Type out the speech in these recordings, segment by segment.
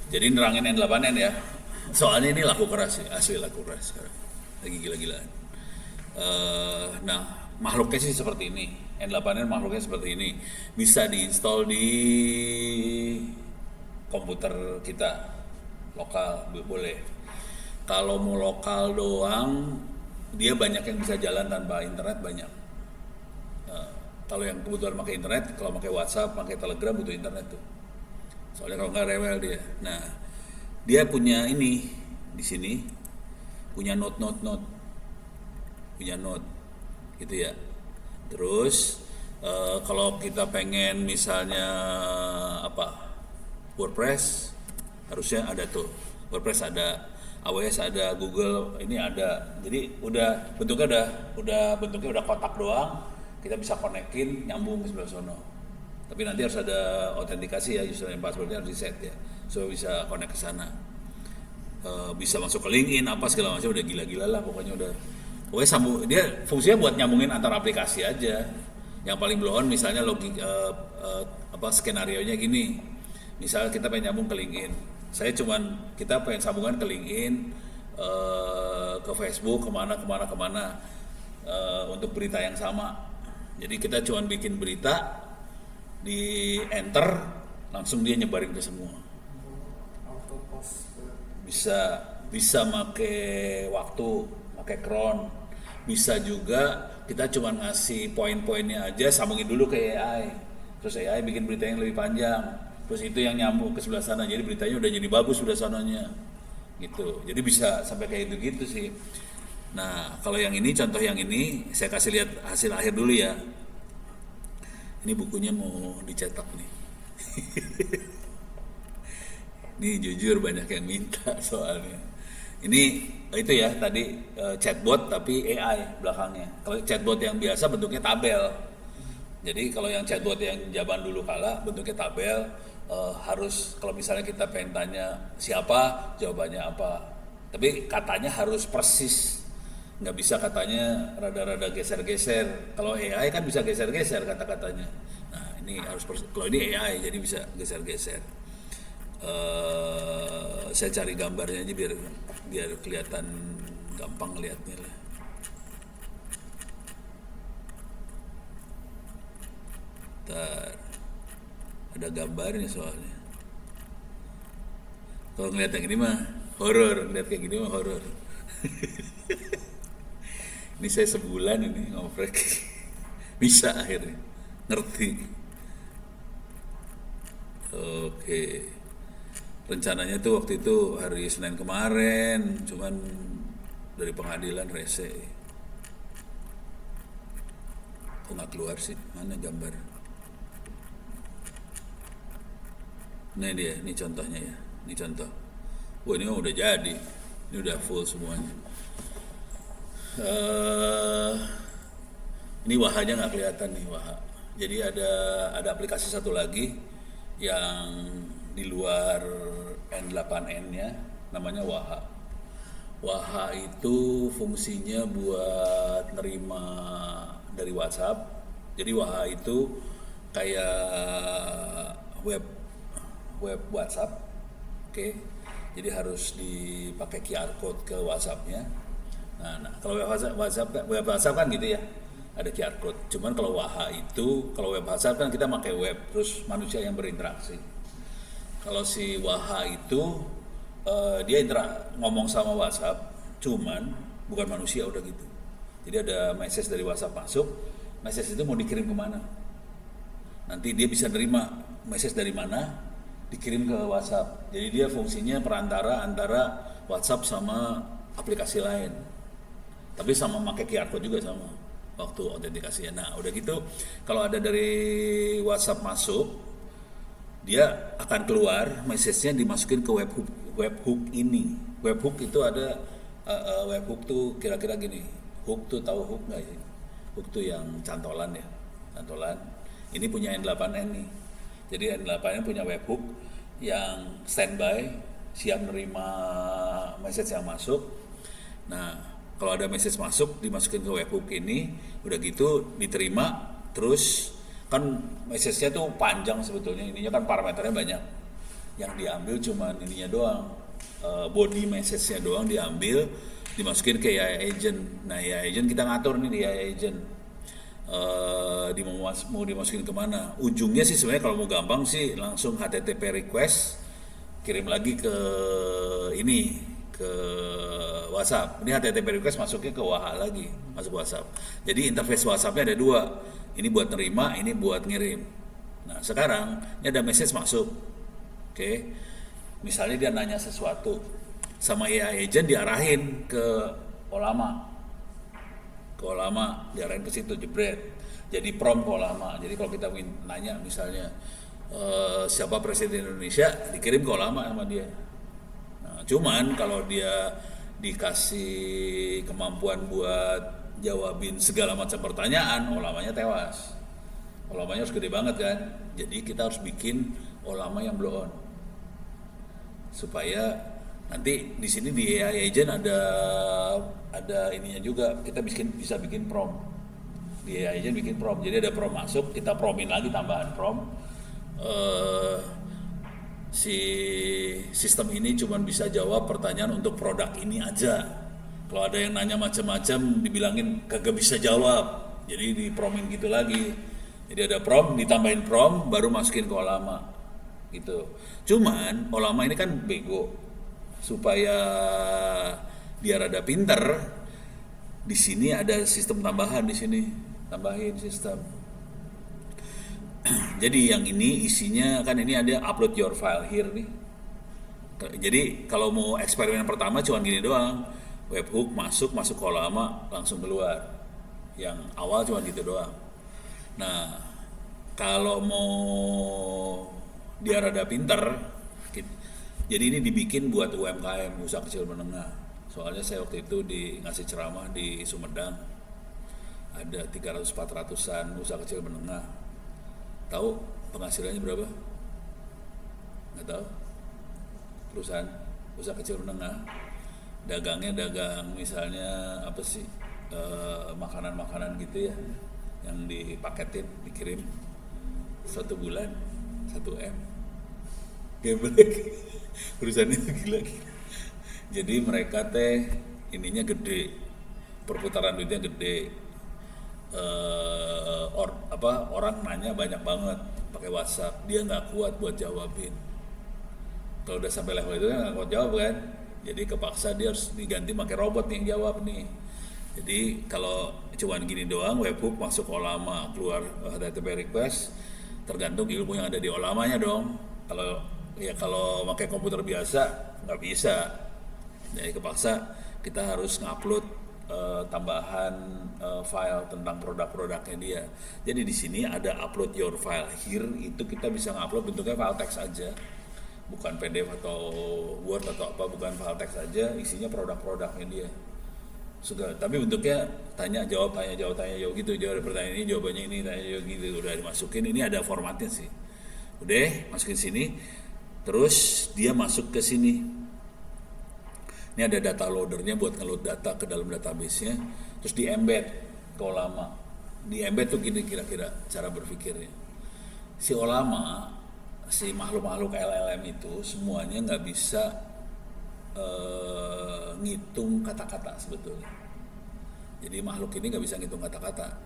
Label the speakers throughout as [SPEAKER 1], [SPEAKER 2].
[SPEAKER 1] Jadi nerangin N8N ya. Soalnya ini laku keras sih, asli laku keras sekarang. Lagi gila-gilaan. Nah, makhluknya sih seperti ini. N8N makhluknya seperti ini. Bisa diinstal di komputer kita lokal boleh. Kalau mau lokal doang, dia banyak yang bisa jalan tanpa internet banyak. Kalau yang kebutuhan pakai internet, kalau pakai WhatsApp, pakai Telegram butuh internet tuh. Soalnya kalau nggak rewel dia. Nah, dia punya ini di sini, punya punya note, gitu ya. Terus kalau kita pengen misalnya apa, WordPress, harusnya ada tuh. WordPress ada, AWS ada, Google ini ada. Jadi udah bentuknya udah kotak doang. Kita bisa konekin, nyambung ke sebelah sono. Tapi nanti harus ada autentikasi ya, username passwordnya harus di set ya, so bisa connect ke sana. Bisa masuk ke LinkedIn apa segala macam, udah gila-gila lah pokoknya udah. Pokoknya sambung, dia fungsinya buat nyambungin antar aplikasi aja. Yang paling blow-on misalnya skenario nya gini. Misalnya kita pengen nyambung ke LinkedIn. Kita pengen sambungan ke LinkedIn, ke Facebook, kemana untuk berita yang sama. Jadi kita cuma bikin berita, di enter, langsung dia nyebarin ke semua. Bisa make waktu, make cron. Bisa juga kita cuma ngasih poin-poinnya aja, sambungin dulu ke AI. Terus AI bikin berita yang lebih panjang. Terus itu yang nyambung ke sebelah sana. Jadi beritanya udah jadi bagus sebelah sananya. Gitu. Jadi bisa sampai kayak gitu sih. Nah, kalau yang ini, contoh yang ini, saya kasih lihat hasil akhir dulu ya. Ini bukunya mau dicetak nih. Ini jujur banyak yang minta soalnya. Ini itu ya tadi chatbot tapi AI belakangnya. Kalau chatbot yang biasa bentuknya tabel. Jadi kalau yang chatbot yang zaman dulu kala bentuknya tabel, harus kalau misalnya kita pengen tanya siapa, jawabannya apa. Tapi katanya harus persis. Nggak bisa katanya rada-rada geser-geser. Kalau AI kan bisa geser-geser kata-katanya. Nah ini harus kalau ini AI jadi bisa geser-geser. Saya cari gambarnya aja biar kelihatan gampang ngeliatnya lah. Ntar ada gambarnya soalnya. Kalau ngeliat yang ini mah horor, ngeliat kayak gini mah horor. Ini saya sebulan ini ngoprek bisa akhirnya ngerti. Oke, rencananya tuh waktu itu hari Senin kemarin, cuman dari pengadilan rese. Kok nggak keluar sih? Mana gambar? Nah dia, ini contohnya ya, ini contoh. Wah ini udah jadi, ini udah full semuanya. Ini wahanya nggak kelihatan nih waha. Jadi ada aplikasi satu lagi yang di luar N8N-nya, namanya Waha. Waha itu fungsinya buat nerima dari WhatsApp. Jadi Waha itu kayak web WhatsApp, oke. Jadi harus dipakai QR code ke WhatsApp-nya. Nah, kalau web WhatsApp kan gitu ya, ada QR code. Cuman kalau kalau web WhatsApp kan kita pakai web, terus manusia yang berinteraksi. Kalau si Waha itu dia ngomong sama WhatsApp, cuman bukan manusia udah gitu. Jadi ada message dari WhatsApp masuk, message itu mau dikirim kemana? Nanti dia bisa nerima message dari mana, dikirim ke WhatsApp. Jadi dia fungsinya perantara antara WhatsApp sama aplikasi lain. Tapi sama pakai QR code juga sama waktu autentikasinya. Nah udah gitu kalau ada dari WhatsApp masuk, dia akan keluar message-nya dimasukin ke webhook ini. Webhook itu ada webhook tuh kira-kira gini. Hook tuh tahu hook nggak ya? Hook tuh yang cantolan ya, cantolan. Ini punya N8N nih. Jadi N8N punya webhook yang standby, siap menerima message yang masuk. Nah kalau ada message masuk, dimasukin ke webhook ini, udah gitu diterima, terus kan message-nya tuh panjang sebetulnya, ininya kan parameternya banyak. yang diambil cuman ininya doang, body message-nya doang diambil, dimasukin ke AI agent. Nah AI agent kita ngatur nih di AI agent, mau dimasukin kemana. Ujungnya sih sebenarnya kalau mau gampang sih langsung HTTP request kirim lagi ke ini, ke WhatsApp. Ini HTTP request masuknya ke WhatsApp lagi, masuk WhatsApp. Jadi interface WhatsAppnya ada dua, ini buat nerima, ini buat ngirim. Nah sekarang ini ada message masuk, oke. Misalnya dia nanya sesuatu, sama AI agent diarahin ke Olama, diarahin ke situ, jebret. Jadi prompt ke Olama. Jadi kalau kita nanya misalnya siapa presiden Indonesia, dikirim ke Olama sama dia. Nah, cuman kalau dia dikasih kemampuan buat jawabin segala macam pertanyaan, Olamanya tewas. Olamanya harus gede banget kan. Jadi kita harus bikin Olama yang blow on, supaya nanti di sini di AI agent ada ininya juga, kita bisa bikin prompt. Di AI agent bikin prompt. Jadi ada prompt masuk, kita promptin lagi tambahan prompt. Si sistem ini cuma bisa jawab pertanyaan untuk produk ini aja. Kalau ada yang nanya macam-macam dibilangin kagak bisa jawab. Jadi di promptin gitu lagi. Jadi ada prompt, ditambahin prompt, baru masukin ke Olama gitu. Cuman Olama ini kan bego, supaya dia rada pinter, di sini ada sistem tambahan, di sini tambahin sistem. Jadi yang ini isinya kan ini ada upload your file here nih. Jadi kalau mau eksperimen pertama cuma gini doang, webhook masuk ke Olama langsung keluar. Yang awal cuma gitu doang. Nah kalau mau dia rada pinter, jadi ini dibikin buat UMKM, usaha kecil menengah. Soalnya saya waktu itu ngasih ceramah di Sumedang, ada 300-400an usaha kecil menengah. Tahu penghasilannya berapa? Nggak tahu. Perusahaan usaha kecil menengah, dagangnya dagang misalnya apa sih, makanan-makanan gitu ya, yang dipaketin, dikirim 1 bulan 1M. Geblek. Perusahaannya gila. Jadi mereka ininya gede, perputaran duitnya gede. Orang nanya banyak banget pakai WhatsApp, dia nggak kuat buat jawabin. Kalau udah sampai level itu kan nggak kuat jawab kan, jadi kepaksa dia harus diganti pakai robot yang jawab nih. Jadi kalau cuman gini doang, webhook masuk Olama, keluar HTTP request, tergantung ilmu yang ada di Olamanya dong. Kalau pakai komputer biasa nggak bisa, jadi kepaksa kita harus ngupload tambahan file tentang produk-produknya dia. Jadi di sini ada upload your file here, itu kita bisa ngupload bentuknya file teks aja, bukan PDF atau Word atau apa, bukan file teks aja, isinya produk-produknya dia. Tapi bentuknya tanya jawab gitu, jawab pertanyaan ini, jawabannya ini, tanya jawab gitu, udah dimasukin. Ini ada formatnya sih, udah masukin sini, terus dia masuk ke sini. Ini ada data loadernya buat ngeload data ke dalam database-nya, terus di embed ke Olama. Di embed tuh gini kira-kira cara berpikirnya. Si Olama, si makhluk-makhluk LLM itu semuanya nggak bisa ngitung kata-kata sebetulnya. Jadi makhluk ini nggak bisa ngitung kata-kata.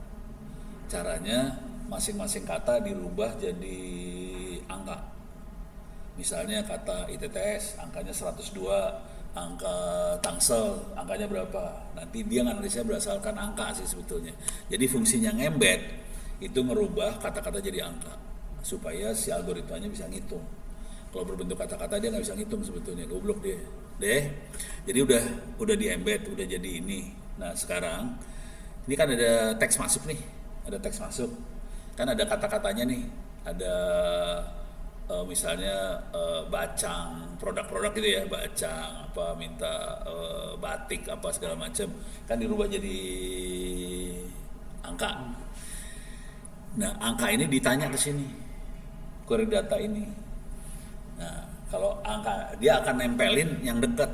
[SPEAKER 1] Caranya masing-masing kata dirubah jadi angka. Misalnya kata ITTS, angkanya 102, angka Tangsel, angkanya berapa. Nanti dia analisnya berdasarkan angka sih sebetulnya. Jadi fungsinya embed itu ngerubah kata-kata jadi angka, supaya si algoritmanya bisa ngitung. Kalau berbentuk kata-kata dia nggak bisa ngitung sebetulnya, goblok dia. Jadi udah di embed, udah jadi ini. Nah sekarang ini kan ada teks masuk nih, kan ada kata-katanya nih, ada misalnya bacang, produk-produk gitu ya, bacang apa, minta batik apa segala macam, kan dirubah jadi angka. Nah angka ini ditanya ke sini, query data ini. Nah kalau angka, dia akan nempelin yang dekat,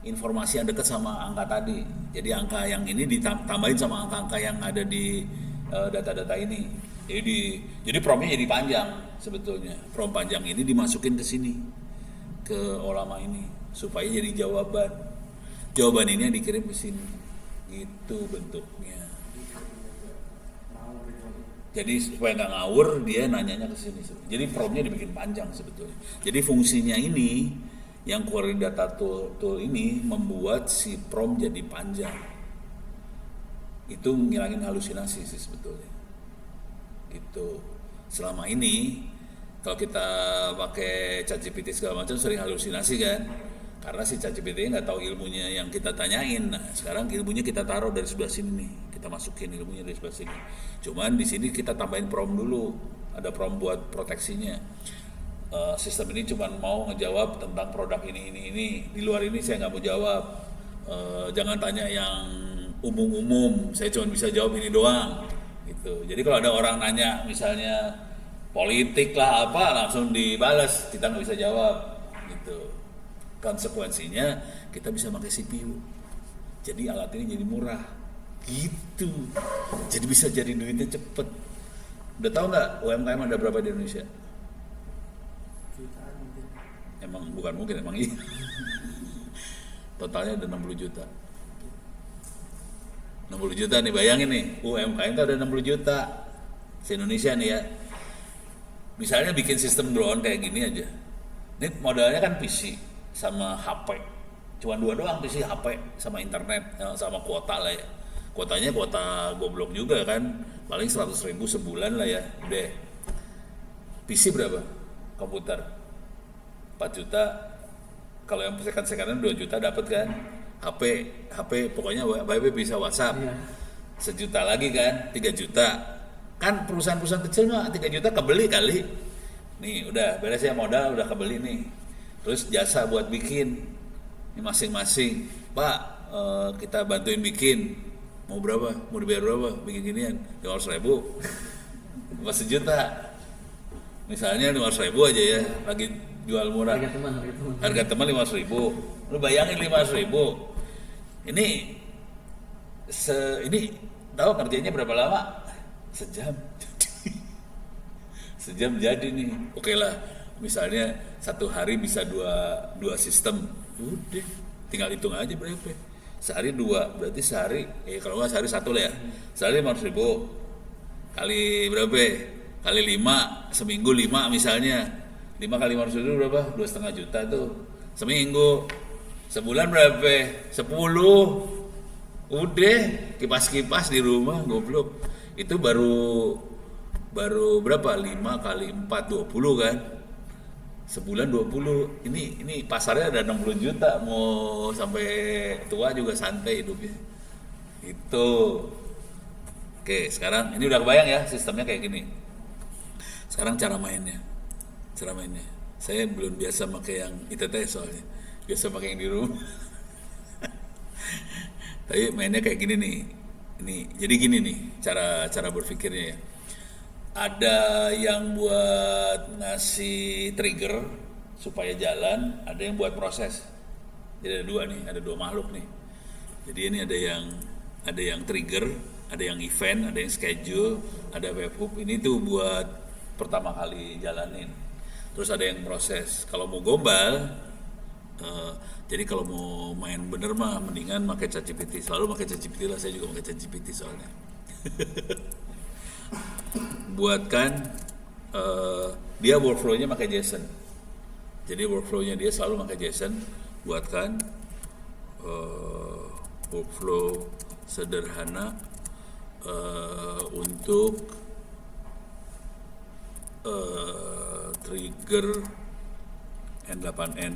[SPEAKER 1] informasi yang dekat sama angka tadi. Jadi angka yang ini ditambahin sama angka-angka yang ada di data-data ini. Jadi promnya jadi panjang sebetulnya. Prom panjang ini dimasukin ke sini, ke Olama ini, supaya jadi jawaban. Jawaban ini yang dikirim ke sini. Itu bentuknya. Jadi supaya nggak ngawur, dia nanyanya ke sini. Jadi promnya dibikin panjang sebetulnya. Jadi fungsinya ini, yang query data tool ini membuat si prom jadi panjang. Itu ngilangin halusinasi sih sebetulnya. Itu selama ini kalau kita pakai ChatGPT segala macam sering halusinasi kan, karena si ChatGPT nggak tahu ilmunya yang kita tanyain. Nah sekarang ilmunya kita taruh dari sebelah sini nih, kita masukin ilmunya dari sebelah sini. Cuman di sini kita tambahin prom dulu, ada prom buat proteksinya. Sistem ini cuma mau ngejawab tentang produk ini. Di luar ini saya nggak mau jawab. Jangan tanya yang umum-umum, saya cuma bisa jawab ini doang. Gitu. Jadi kalau ada orang nanya misalnya politik lah apa, langsung dibalas, kita nggak bisa jawab. Gitu. Konsekuensinya kita bisa pakai CPU. Jadi alat ini jadi murah. Gitu. Jadi bisa jadi duitnya cepet. Udah tahu nggak UMKM ada berapa di Indonesia?
[SPEAKER 2] Jutaan mungkin.
[SPEAKER 1] Emang iya. Totalnya ada 60 juta. 60 juta nih, bayangin nih, UMKM itu ada 60 juta se-Indonesia nih ya. Misalnya bikin sistem drone kayak gini aja. Ini modalnya kan PC sama HP. Cuma dua doang, PC, HP sama internet, sama kuota lah ya. Kuotanya kuota goblok juga kan, paling 100.000 sebulan lah ya, udah. PC berapa? Komputer 4 juta. Kalau yang second-secondan 2 juta dapat kan. HP pokoknya WhatsApp bisa WhatsApp.
[SPEAKER 2] Iya.
[SPEAKER 1] 1 juta lagi kan, 3 juta. Kan perusahaan-perusahaan kecil mah 3 juta kebeli kali. Nih udah beres ya, modal udah kebeli nih. Terus jasa buat bikin. Ini masing-masing. Pak, kita bantuin bikin. Mau berapa? Mau dibayar berapa? Bikin ginian. 500.000. Pas 1 juta. Misalnya 500.000 aja ya, lagi jual murah. Harga teman 500.000. Lu bayangin 500.000. Ini tahu kerjanya berapa lama? Sejam. Sejam jadi nih. Oke lah, misalnya 1 hari bisa dua sistem. Udah, tinggal hitung aja berapa. Sehari 2, berarti sehari, kalau nggak sehari 1 lah ya. Sehari 500.000. Kali berapa? Kali 5, seminggu 5 misalnya. 5 kali 500.000 berapa? 2,5 juta tuh. Seminggu. Sebulan berapa? 10. Udah, kipas-kipas di rumah, goblok. Itu baru berapa? 5 kali 4, 20 kan? Sebulan 20. Ini pasarnya ada 60 juta, mau sampai tua juga santai hidupnya. Itu. Oke, sekarang ini udah kebayang ya sistemnya kayak gini. Sekarang cara mainnya. Saya belum biasa pakai yang ITT soalnya. Biasa pakai yang di rumah. Tapi mainnya kayak gini nih. Jadi gini nih cara berpikirnya ya. Ada yang buat ngasih trigger supaya jalan, ada yang buat proses. Jadi ada dua makhluk nih. Jadi ini ada yang trigger, ada yang event, ada yang schedule, ada webhook. Ini tuh buat pertama kali jalanin. Terus ada yang proses. Kalau mau gombal, jadi kalau mau main bener mah mendingan pakai ChatGPT. Selalu pakai ChatGPT lah, saya juga pakai ChatGPT soalnya. Buatkan dia workflow-nya pakai JSON. Jadi workflow-nya dia selalu pakai JSON. Buatkan workflow sederhana untuk trigger N8N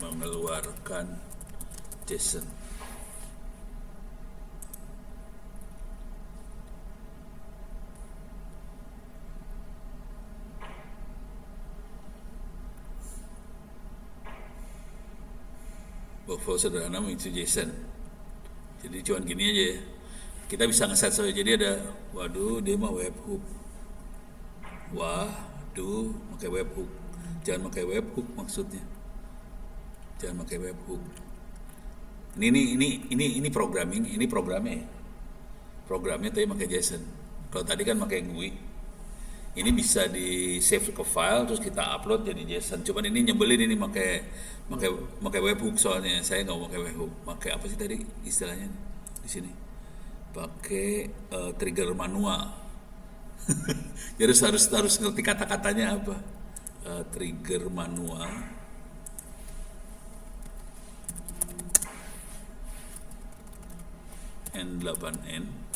[SPEAKER 1] mengeluarkan JSON. Workflow sederhana mengisi JSON. Jadi cuman gini aja ya. Kita bisa ngeset saja. Jadi ada, waduh dia mah webhook. Waduh, pakai webhook. Jangan pakai webhook maksudnya. Jangan pakai webhook. Ini programming, ini programnya ya. Programnya tadi pakai JSON. Kalau tadi kan pakai GUI. Ini bisa di save ke file terus kita upload jadi JSON. Cuman ini nyebelin ini pakai pakai pakai webhook soalnya. Saya nggak mau pakai webhook. Pakai apa sih tadi istilahnya di sini? Pakai trigger manual. Jadi harus ngerti kata-katanya apa. Trigger manual. N8N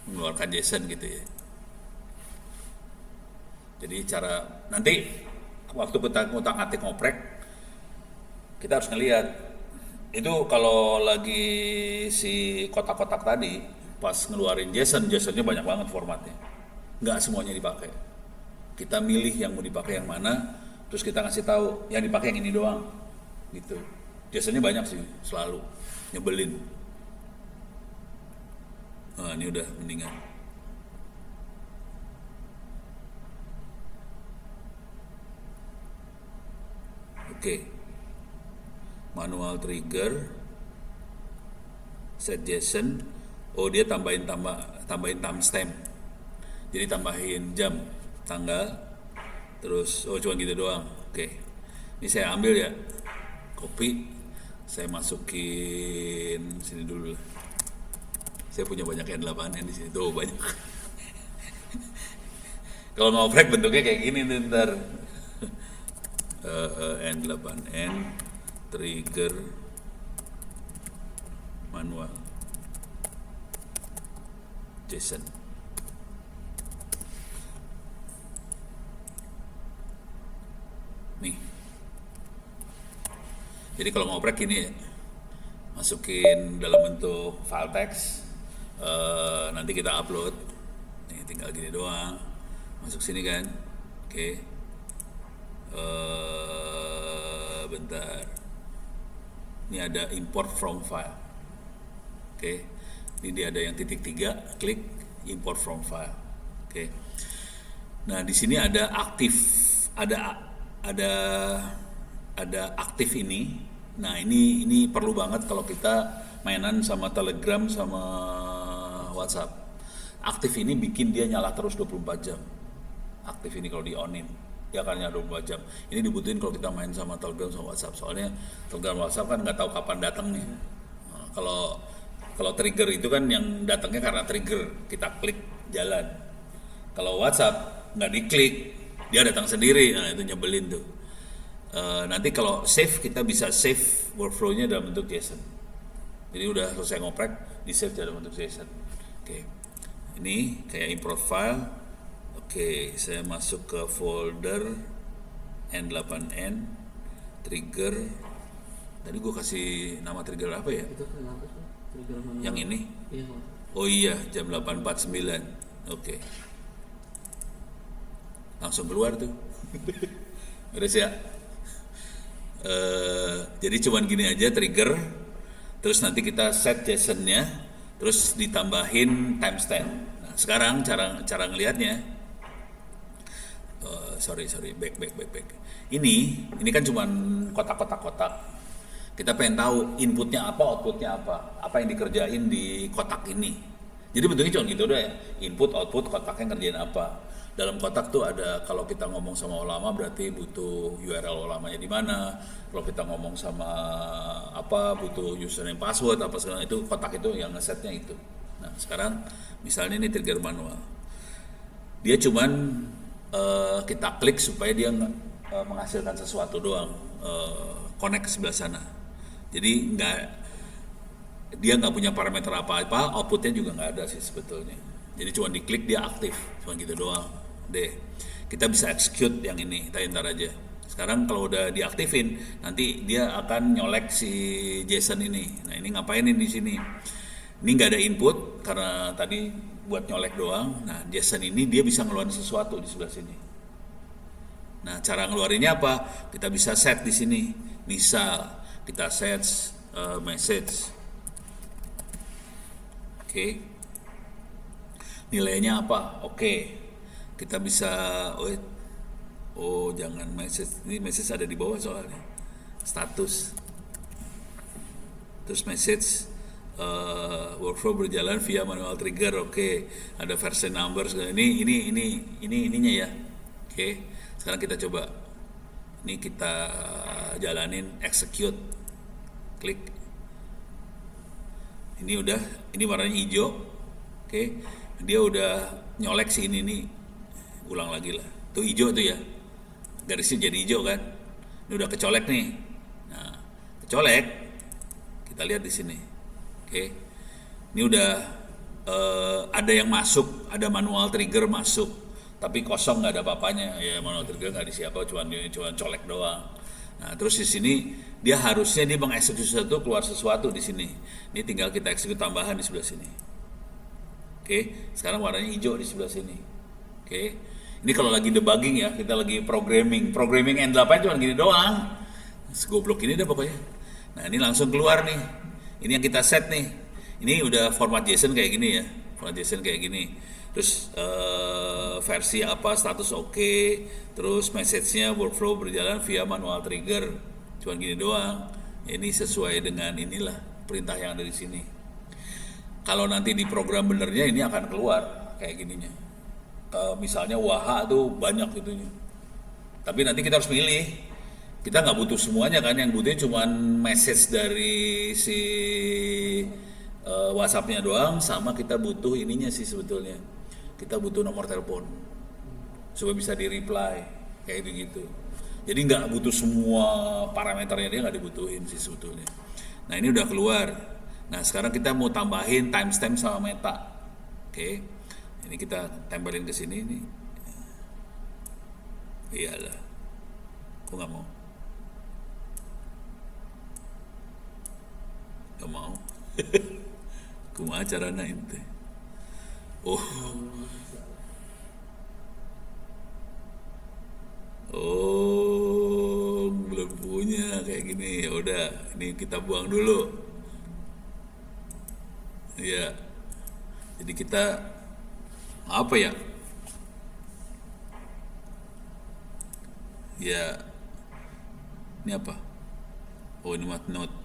[SPEAKER 1] mengeluarkan JSON gitu ya. Jadi cara nanti waktu kita ngutak-ngatik ngoprek kita harus ngelihat itu kalau lagi si kotak-kotak tadi pas ngeluarin JSON-nya banyak banget formatnya. Nggak semuanya dipakai. Kita milih yang mau dipakai yang mana, terus kita ngasih tahu yang dipakai yang ini doang gitu. JSON-nya banyak sih, selalu nyebelin. Nah, ini udah mendingan. Oke. Manual trigger, set JSON. Oh, dia tambahin timestamp. Jadi tambahin jam, tanggal, terus cuma gitu doang. Oke. Ini saya ambil ya. Copy. Saya masukin sini dulu lah. Saya punya banyak N8N di sini. Tuh banyak. Kalau ngoprek bentuknya kayak gini nih ntar. N8N trigger manual JSON. Nih. Jadi kalau ngoprek ini ya, masukin dalam bentuk file text, nanti kita upload. Nih tinggal gini doang, masuk sini kan, oke. Bentar, ini ada import from file, oke. Ini dia ada yang titik 3, klik import from file, oke. Nah di sini ada aktif, ada aktif ini. Nah ini perlu banget kalau kita mainan sama Telegram sama WhatsApp. Aktif ini bikin dia nyala terus 24 jam. Aktif ini kalau di onin, dia akan nyala 24 jam. Ini dibutuhin kalau kita main sama Telegram sama WhatsApp. Soalnya Telegram WhatsApp kan nggak tahu kapan datangnya. Nah, kalau trigger itu kan yang datangnya karena trigger, kita klik jalan. Kalau WhatsApp nggak diklik, dia datang sendiri. Nah itu nyebelin tuh. Nanti kalau save kita bisa save workflow-nya dalam bentuk JSON. Jadi udah selesai ngoprek, di save dalam bentuk JSON. Oke. Ini kayak import file. Oke, saya masuk ke folder N8N trigger. Tadi gue kasih nama trigger apa ya?
[SPEAKER 2] Itu kenapa sih? Trigger manual.
[SPEAKER 1] Yang ini?
[SPEAKER 2] Iya.
[SPEAKER 1] Oh iya, jam 8.49. Oke. Langsung keluar tuh. Beres ya? Jadi cuman gini aja trigger, terus nanti kita set JSON-nya, terus ditambahin timestamp. Nah, sekarang cara ngelihatnya, back. Ini kan cuman kotak. Kita pengen tahu inputnya apa, outputnya apa yang dikerjain di kotak ini. Jadi bentuknya cuma gitu udah ya, input, output, kotaknya ngerjain apa. Dalam kotak tuh ada, kalau kita ngomong sama ulama berarti butuh URL ulamanya di mana. Kalau kita ngomong sama apa butuh username password apa segala itu, kotak itu yang ngesetnya itu. Nah sekarang misalnya ini trigger manual, dia cuman kita klik supaya dia menghasilkan sesuatu doang, connect ke sebelah sana. Jadi dia nggak punya parameter apa-apa, outputnya juga nggak ada sih sebetulnya. Jadi cuma diklik dia aktif, cuma gitu doang. Kita bisa execute yang ini, ntar aja. Sekarang kalau udah diaktifin, nanti dia akan nyolek si JSON ini. Nah ini ngapainin di sini? Ini nggak ada input karena tadi buat nyolek doang. Nah JSON ini dia bisa ngeluarin sesuatu di sebelah sini. Nah cara ngeluarinnya apa? Kita bisa set di sini. Misal kita set message. Oke. Nilainya apa? Oke. Kita bisa jangan message. Ini message ada di bawah soalnya. status, terus message workflow berjalan via manual trigger. Oke, ada version number. Ini ininya ya. Oke, sekarang kita coba. Ini kita jalanin execute, klik. Ini warnanya hijau. Oke, dia udah nyolek sih ini nih. Ulang lagi lah. Tuh hijau tuh ya. Garisnya jadi hijau kan. Ini udah kecolek nih. Nah, kecolek. Kita lihat di sini. Oke. Ini udah ada yang masuk, ada manual trigger masuk. Tapi kosong, nggak ada apa-apanya. Ya manual trigger nggak diisi apa, cuma colek doang. Nah, terus di sini dia mengeksekusi sesuatu, keluar sesuatu di sini. Ini tinggal kita eksekusi tambahan di sebelah sini. Oke, sekarang warnanya hijau di sebelah sini. Oke, ini kalau lagi debugging ya, kita lagi programming N8 cuma gini doang. Goblok ini dah pokoknya. Nah, ini langsung keluar nih. Ini yang kita set nih. Ini udah format JSON kayak gini ya, format JSON kayak gini. Terus versi apa, status oke, terus message-nya workflow berjalan via manual trigger, cuma gini doang. Ini sesuai dengan inilah perintah yang ada di sini. Kalau nanti di program benernya ini akan keluar kayak gininya. Misalnya waha tuh banyak itunya. Tapi nanti kita harus milih. Kita nggak butuh semuanya kan, yang butuhnya cuma message dari si WhatsApp-nya doang, sama kita butuh ininya sih sebetulnya. Kita butuh nomor telepon supaya bisa di-reply kayak gitu. Jadi nggak butuh semua parameternya, dia nggak dibutuhin sih sebetulnya. Nah, ini udah keluar. Nah, sekarang kita mau tambahin timestamp sama meta. Oke. Ini kita tempelin ke sini nih. Iyalah. Kok nggak mau? Nggak mau. Kumaha carana ente? Oh, belum punya kayak gini. Ya udah, ini kita buang dulu. Ya. Jadi kita apa ya? Ya. Ini apa? Oh, ini note.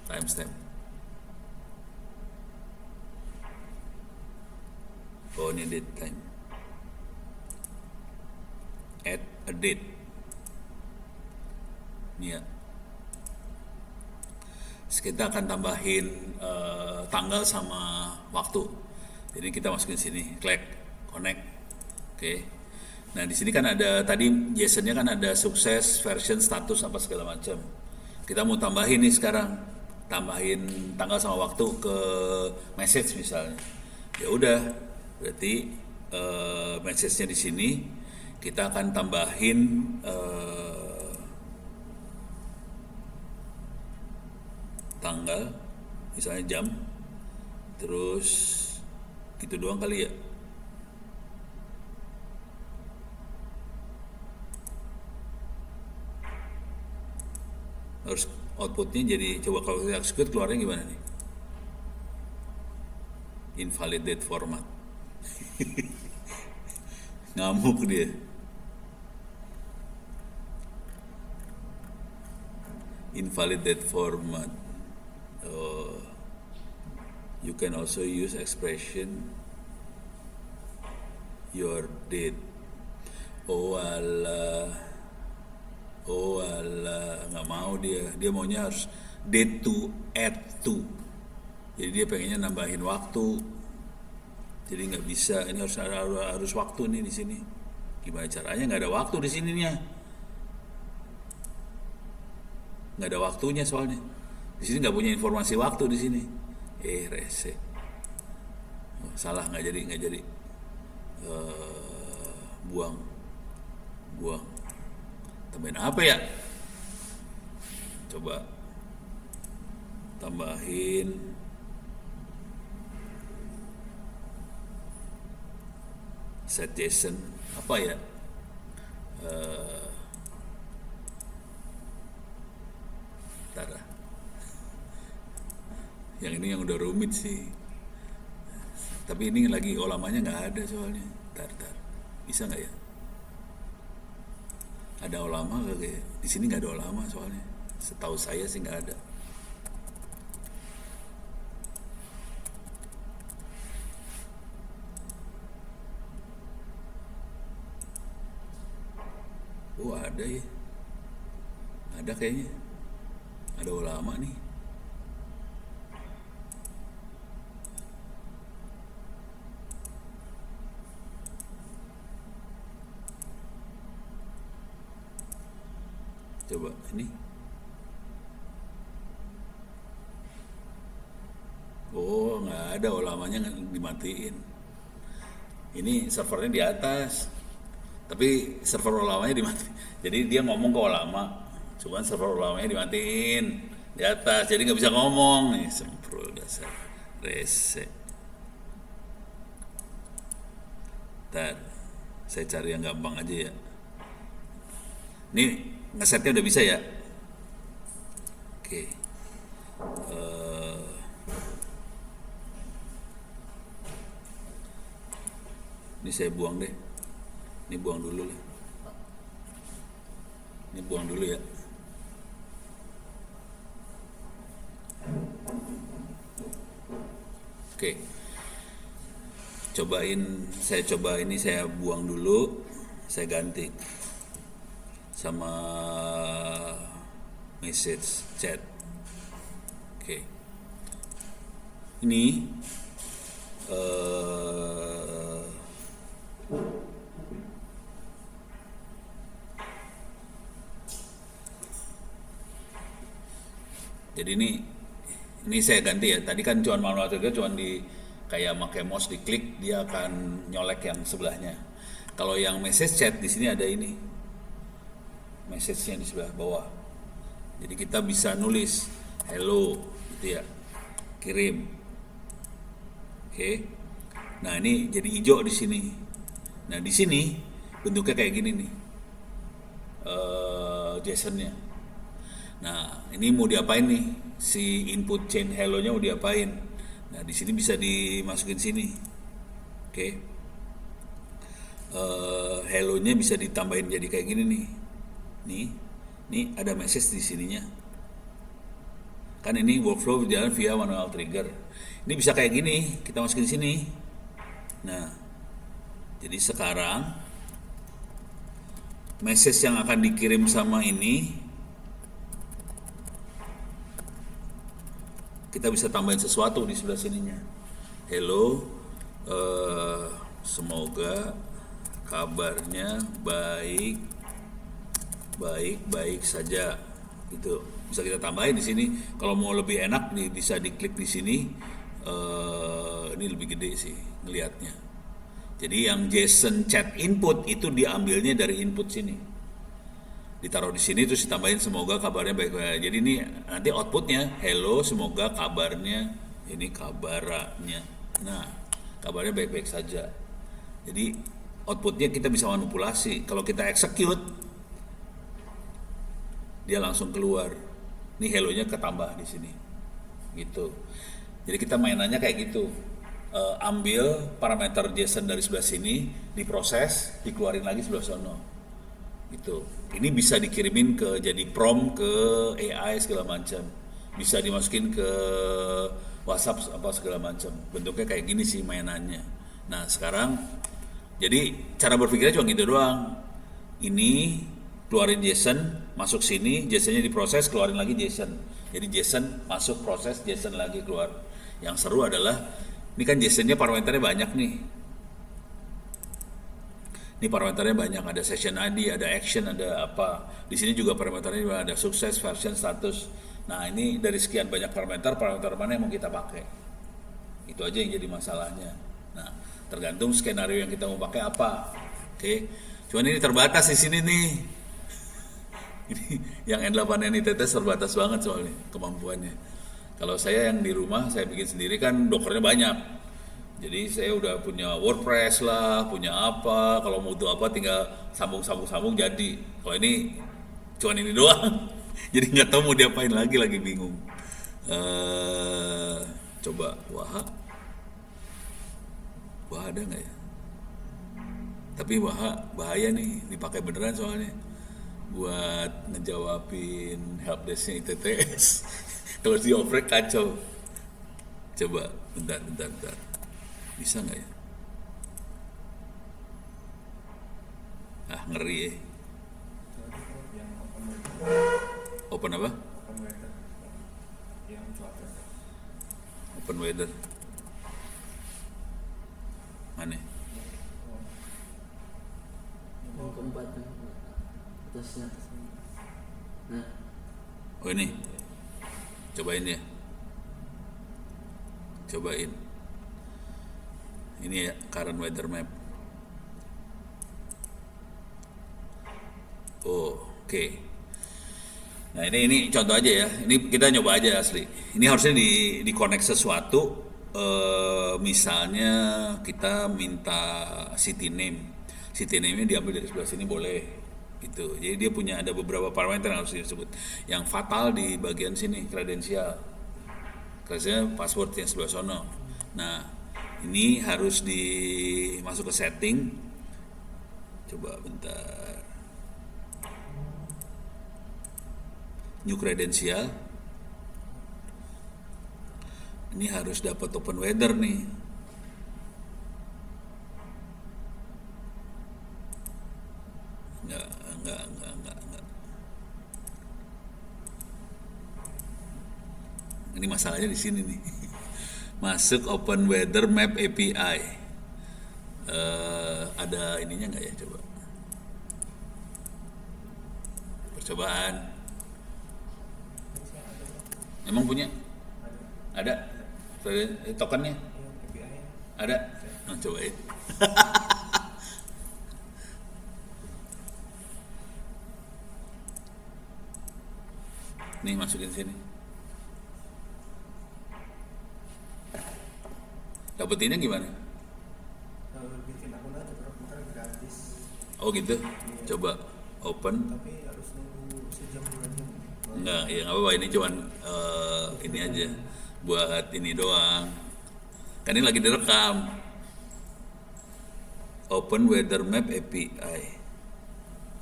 [SPEAKER 1] Timestamp. Oh, ini date time. Add a date. Ini ya. Kita akan tambahin tanggal sama waktu. Jadi kita masukin sini, klik, connect. Oke. Nah, di sini kan ada tadi JSON-nya kan ada sukses, version, status apa segala macam. Kita mau tambahin nih sekarang. Tambahin tanggal sama waktu ke message misalnya. Ya udah, berarti message-nya di sini kita akan tambahin tanggal, misalnya jam, terus gitu doang kali ya. Harus outputnya jadi, coba kalau kita execute keluarnya gimana nih? Invalidate format. Ngamuk dia. Invalidate format. You can also use expression your date. Oh alah, nggak mau dia maunya harus date to add to. Jadi dia pengennya nambahin waktu. Jadi nggak bisa, ini harus waktu nih di sini. Gimana caranya? Nggak ada waktu di sininya. Nggak ada waktunya soalnya. Di sini nggak punya informasi waktu di sini. Rese. Salah, nggak jadi. Buang. Tambahin apa ya? Coba tambahin set JSON apa ya? Bentar. Yang ini yang udah rumit sih. Tapi ini lagi lamanya nggak ada soalnya. Bentar. Bisa nggak ya? Ada ulama kagak? Di sini nggak ada ulama soalnya. Setahu saya sih nggak ada. Oh ada ya, ada kayaknya. Ada ulama nih. Coba ini. Oh nggak ada, ulamanya dimatiin. Ini servernya di atas, tapi server ulamanya dimatiin. Jadi dia ngomong ke ulama, cuman server ulamanya dimatiin di atas, jadi nggak bisa ngomong. Nih semprul dasar rese. Ntar saya cari yang gampang aja ya. Ini ngesetnya udah bisa ya. Oke. Ini saya buang deh. Ini buang dulu lah. Ini buang dulu ya. Oke. Saya coba ini saya buang dulu, saya ganti sama message chat. Oke. Ini jadi ini saya ganti ya. Tadi kan cuma manual trigger, cuma di kayak pakai mouse diklik dia akan nyolek yang sebelahnya. Kalau yang message chat di sini ada ini. Message-nya di sebelah bawah. Jadi kita bisa nulis hello gitu ya. Kirim. Oke. Nah, ini jadi hijau di sini. Nah, di sini bentuknya kayak gini nih. JSON-nya. Nah, ini mau diapain nih? Si input chain hello-nya mau diapain? Nah, di sini bisa dimasukin sini. Oke. Hello-nya bisa ditambahin jadi kayak gini nih. Nih ada message di sininya. Kan ini workflow berjalan via manual trigger. Ini bisa kayak gini, kita masukin sini. Nah, jadi sekarang message yang akan dikirim sama ini kita bisa tambahin sesuatu di sebelah sininya. Hello, semoga kabarnya baik saja. Gitu. Bisa kita tambahin di sini. Kalau mau lebih enak bisa diklik di sini. Ini lebih gede sih ngelihatnya. Jadi yang JSON chat input itu diambilnya dari input sini. Ditaruh di sini terus ditambahin semoga kabarnya baik-baik. Jadi ini nanti outputnya hello semoga kabarnya ini kabarnya. Nah, kabarnya baik-baik saja. Jadi outputnya kita bisa manipulasi. Kalau kita execute dia langsung keluar. Ini hello-nya ketambah di sini. Gitu. Jadi kita mainannya kayak gitu. Ambil parameter JSON dari sebelah sini, diproses, dikeluarin lagi sebelah sono. Gitu. Ini bisa dikirimin ke jadi prompt ke AI segala macam. Bisa dimasukin ke WhatsApp apa segala macam. Bentuknya kayak gini sih mainannya. Nah, sekarang jadi cara berpikirnya cuma gitu doang. Ini keluarin JSON, masuk sini, JSON-nya diproses, keluarin lagi JSON. Jadi JSON masuk proses, JSON lagi keluar. Yang seru adalah ini kan JSON-nya parameternya banyak nih. Ini parameternya banyak, ada session ID, ada action, ada apa. Di sini juga parameternya ada sukses, version, status. Nah, ini dari sekian banyak parameter mana yang mau kita pakai. Itu aja yang jadi masalahnya. Nah, tergantung skenario yang kita mau pakai apa. Oke. Cuman ini terbatas di sini nih. Ini yang N8N ITT terbatas banget soalnya kemampuannya. Kalau saya yang di rumah saya bikin sendiri kan Dockernya banyak. Jadi saya udah punya WordPress lah, punya apa, kalau mau butuh apa tinggal sambung jadi. Kalau ini cuman ini doang. Jadi nggak tahu mau diapain lagi bingung. Coba Waha ada nggak ya? Tapi Waha bahaya nih, dipakai beneran soalnya. buat ngejawabin helpdesknya ITTS. Kalau di oprek kacau. Coba bentar. Bisa nggak ya? Ah, ngeri ya. Open apa? Open weather. Mana?
[SPEAKER 2] Yang keempat kan. Atasnya. Nah,
[SPEAKER 1] Oh ini. Cobain ya. Cobain. Ini ya current weather map. Oh, oke. Nah ini contoh aja ya. Ini kita nyoba aja asli. Ini harusnya di connect sesuatu. Misalnya kita minta city name. City name-nya diambil dari sebelah sini boleh. Gitu. Jadi dia punya ada beberapa parameter yang harus disebut. Yang fatal di bagian sini kredensial. Kredensial password yang sebelah sono. Nah ini harus masuk ke setting. Coba bentar. New credential. Ini harus dapat open weather nih. Enggak. Ini masalahnya di sini nih. Masuk open weather map API. Ada ininya nggak ya, coba? Percobaan. Emang punya? Ada? Tokennya? Ada? Nah, cobain. Nih masukin sini. Dapetinnya gimana?
[SPEAKER 3] Bikin akun aja, kan gratis.
[SPEAKER 1] Oh gitu. Coba open.
[SPEAKER 3] Tapi harus nunggu sejam 2 jam.
[SPEAKER 1] Enggak, ya nggak apa-apa. Ini cuman ini aja buat ini doang. Kan ini lagi direkam. Open weather map API.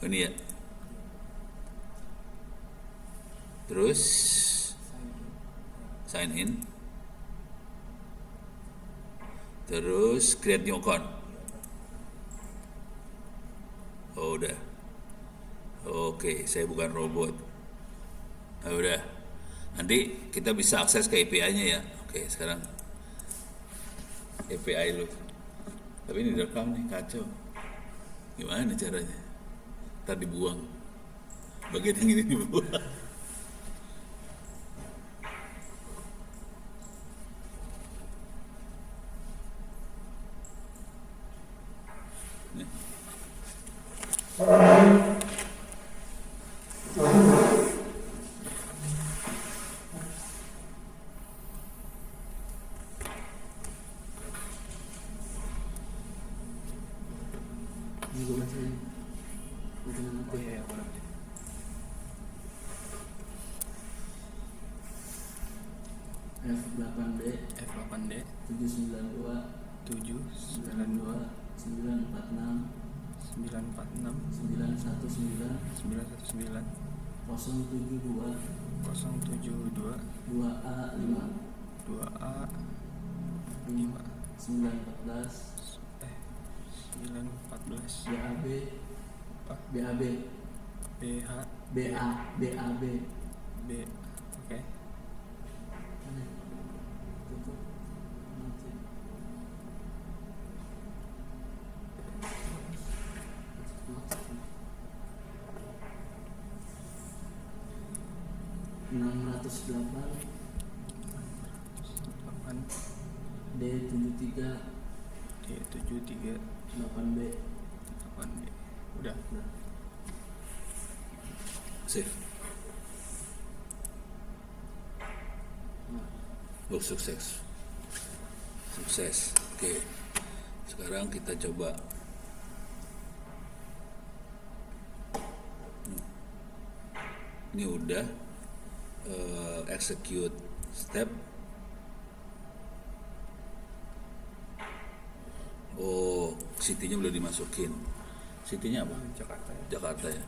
[SPEAKER 1] Oh, ini ya. Terus sign in. Terus create new account. Oh udah. Oke, saya bukan robot. Oh, udah. Nanti kita bisa akses ke API-nya ya. Oke, sekarang API lu. Tapi ini direkam nih, kacau. Gimana caranya? Ntar dibuang. Bagian yang ini dibuang. Nih.
[SPEAKER 2] 12 ini. Itu nanti.
[SPEAKER 3] Oh iya, boleh.
[SPEAKER 2] F8D
[SPEAKER 3] F8D
[SPEAKER 2] 792
[SPEAKER 3] 792
[SPEAKER 2] 946
[SPEAKER 3] 946
[SPEAKER 2] 919
[SPEAKER 3] 919
[SPEAKER 2] 072
[SPEAKER 3] 072
[SPEAKER 2] 2A5
[SPEAKER 3] 2A 5
[SPEAKER 2] 914
[SPEAKER 3] 914
[SPEAKER 2] BAB
[SPEAKER 3] Ah.
[SPEAKER 2] BAB
[SPEAKER 3] BH
[SPEAKER 2] BAB
[SPEAKER 3] B. Oke.
[SPEAKER 2] tutup nanti 608
[SPEAKER 3] 8
[SPEAKER 2] D73
[SPEAKER 3] D73
[SPEAKER 2] 8B
[SPEAKER 3] 8D. Udah.
[SPEAKER 1] Save.
[SPEAKER 2] Nah,
[SPEAKER 1] Oh, sukses. Sukses. Oke. Sekarang kita coba. Ini udah execute step. Oh, city-nya belum dimasukin. City-nya apa?
[SPEAKER 3] Jakarta ya.
[SPEAKER 1] Jakarta ya.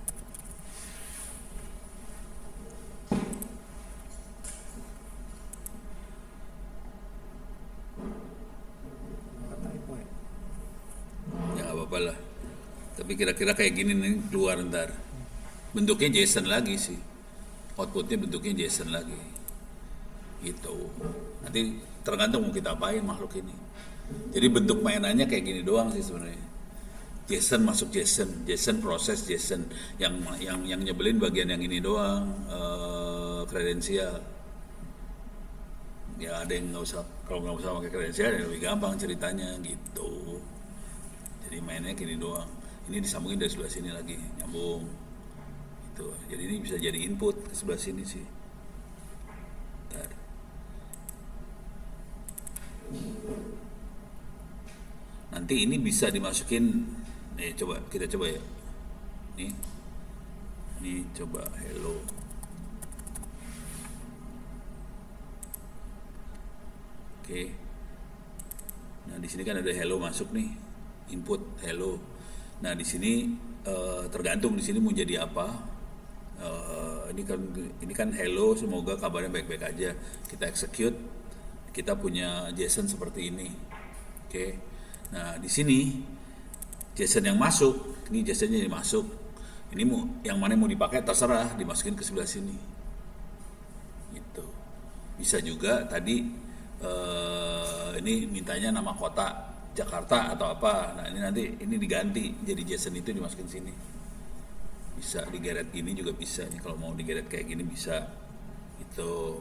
[SPEAKER 1] apa-apa lah. Tapi kira-kira kayak gini nih keluar ntar. Bentuknya JSON lagi sih. Outputnya bentuknya JSON lagi. Gitu. Nanti tergantung mau kita apain makhluk ini. Jadi bentuk mainannya kayak gini doang sih sebenarnya. JSON masuk JSON, JSON proses JSON. Yang nyebelin bagian yang ini doang, kredensial. Ya ada yang nggak usah, kalau nggak usah pakai kredensial ya lebih gampang ceritanya gitu. Jadi mainnya gini doang. Ini disambungin dari sebelah sini lagi, nyambung. Gitu. Jadi ini bisa jadi input ke sebelah sini sih. Bentar. Nanti ini bisa dimasukin, nih coba kita coba ya. Ini coba hello. Oke. Nah di sini kan ada hello masuk nih, input hello. Nah di sini tergantung di sini mau jadi apa. Ini kan hello, semoga kabarnya baik-baik aja. Kita execute, kita punya JSON seperti ini. Oke. Nah di sini JSON yang masuk, ini JSON-nya yang masuk. Ini mau yang mana mau dipakai terserah, dimasukin ke sebelah sini. Gitu. Bisa juga tadi ini mintanya nama kota Jakarta atau apa. Nah ini nanti ini diganti jadi JSON itu dimasukin sini. Bisa digeret gini juga bisa nih, kalau mau digeret kayak gini bisa. Itu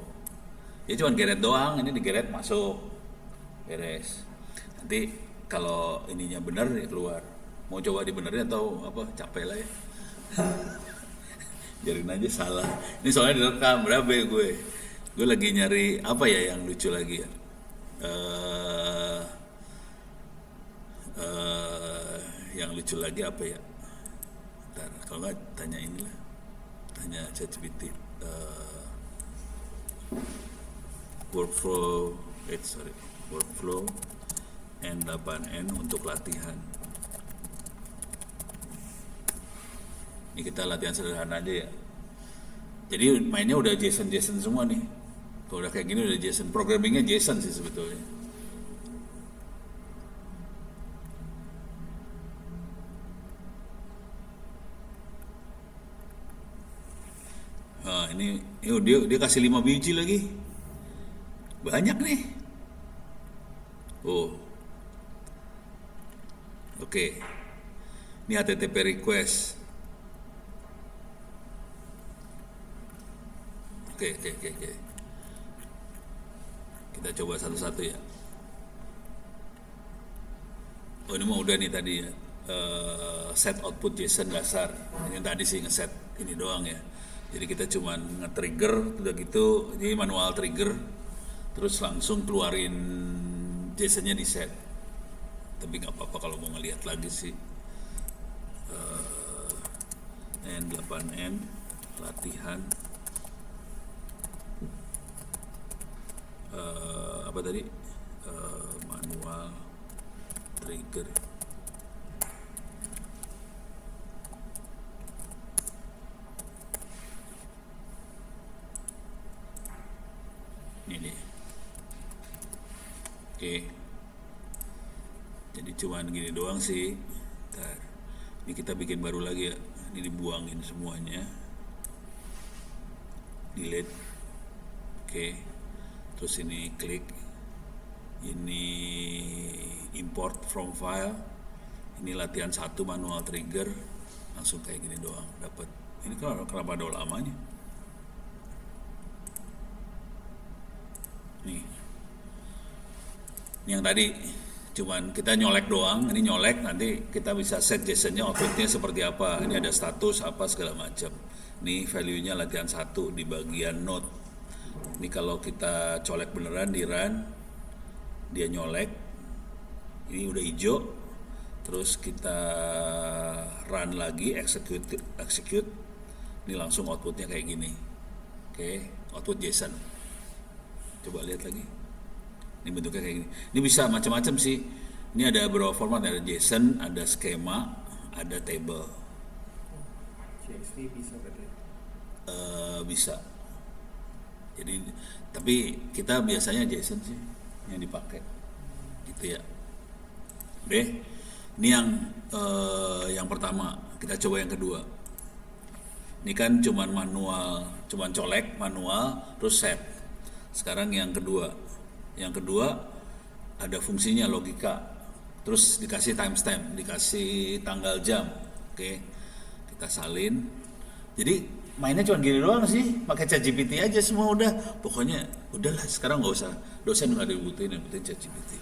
[SPEAKER 1] ya cuman geret doang, ini digeret masuk, beres. Nanti kalau ininya benar ya keluar. Mau coba dibenerin atau apa, capek lah ya. Biarin aja salah. Ini soalnya direkam berapa ya gue lagi nyari apa ya yang lucu lagi ya. Yang lucu lagi apa ya? Ntar, kalau nggak tanya inilah, tanya ChatGPT. Workflow N8N untuk latihan. Ini kita latihan sederhana aja ya. Jadi mainnya udah JSON semua nih. Kalau udah kayak gini udah JSON, programmingnya JSON sih sebetulnya. Nah, ini dia kasih 5 biji lagi. Banyak nih. Oh. Oke. Ini HTTP request. Oke. Kita coba satu-satu ya. Oh ini mah udah nih tadi ya. Set output JSON dasar. Ini tadi sih ngeset ini doang ya. Jadi kita cuma nge-trigger, udah gitu, ini manual trigger, terus langsung keluarin JSON-nya di set. Tapi nggak apa-apa kalau mau ngelihat lagi sih. N8N latihan. Apa tadi? Manual trigger. Ini. Oke. Jadi cuman gini doang sih. Ntar. Ini kita bikin baru lagi ya. Ini dibuangin semuanya. Delete. Oke. Terus ini klik. Ini import from file. Ini latihan 1 manual trigger. Langsung kayak gini doang dapat. Ini kenapa ada lamanya? Nih. Ini yang tadi cuman kita nyolek doang, ini nyolek nanti kita bisa set JSON-nya output-nya seperti apa. Ini ada status apa segala macam. Ini value-nya latihan 1 di bagian node. Ini kalau kita colek beneran di run, dia nyolek. Ini udah hijau. Terus kita run lagi, execute. Ini langsung output-nya kayak gini. Oke, output JSON. Coba lihat lagi. Ini bentuknya kayak gini. Ini bisa macam-macam sih. Ini ada beberapa format, ada JSON, ada skema, ada table.
[SPEAKER 3] CSV bisa berarti?
[SPEAKER 1] Bisa. Jadi, tapi kita biasanya JSON sih yang dipakai. Gitu ya. Deh. Ini yang pertama, kita coba yang kedua. Ini kan cuman manual, cuman colek manual terus set. Sekarang yang kedua. Yang kedua ada fungsinya logika. Terus dikasih timestamp, dikasih tanggal jam. Oke. Kita salin. Jadi mainnya cuma gini doang sih, pakai ChatGPT aja semua udah. Pokoknya udahlah, sekarang nggak usah dosen nggak dibutuhin, yang penting ChatGPT.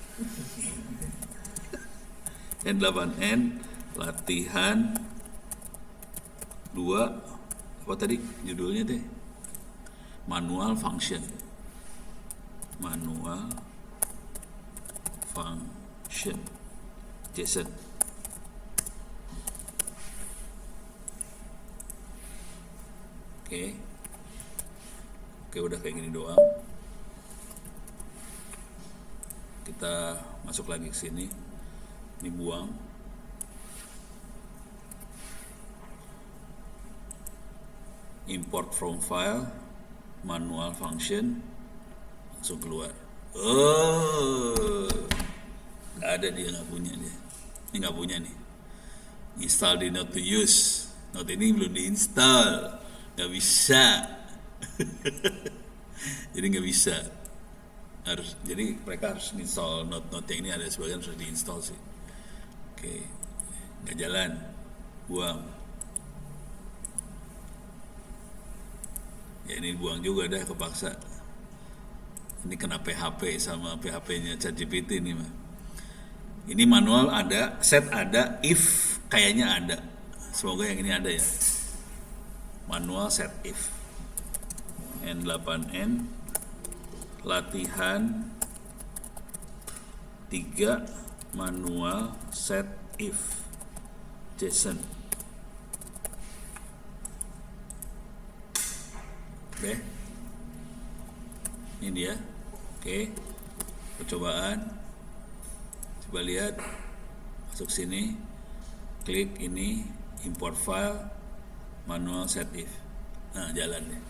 [SPEAKER 1] N8N latihan 2, apa tadi judulnya teh? Manual function. JSON. Oke, udah kayak gini doang. Kita masuk lagi ke sini. Ini buang. Import from file, manual function, langsung keluar. Nggak ada, dia nggak punya dia. Ini nggak punya nih. Install di not to use. Note ini belum diinstal, nggak bisa. Jadi nggak bisa. Jadi mereka harus install note yang ini, ada sebagian sudah diinstal sih. Oke, nggak jalan, buang. Ya ini buang juga dah, kepaksa. Ini kena PHP sama PHP-nya ChatGPT ini mah. Ini manual ada, set ada, if kayaknya ada. Semoga yang ini ada ya. Manual set if. N8N latihan 3 manual set if JSON. Oke, ini dia. Oke, percobaan. Coba lihat, masuk sini, klik ini, import file, manual set if. Nah, jalan deh.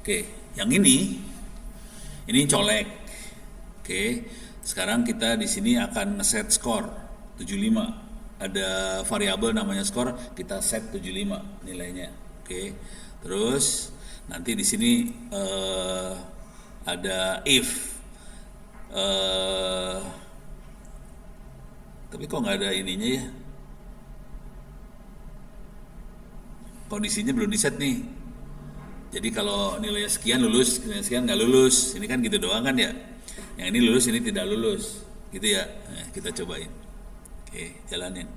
[SPEAKER 1] Oke, yang ini colek. Oke, sekarang kita di sini akan ngeset skor 75. Ada variabel namanya skor, kita set 75 nilainya. Oke, terus nanti di sini ada if. Tapi kok nggak ada ininya ya? Kondisinya belum di set nih. Jadi kalau nilainya sekian lulus, nilainya sekian nggak lulus. Ini kan gitu doang kan ya. Yang ini lulus, ini tidak lulus. Gitu ya. Nah, kita cobain. Oke, jalanin.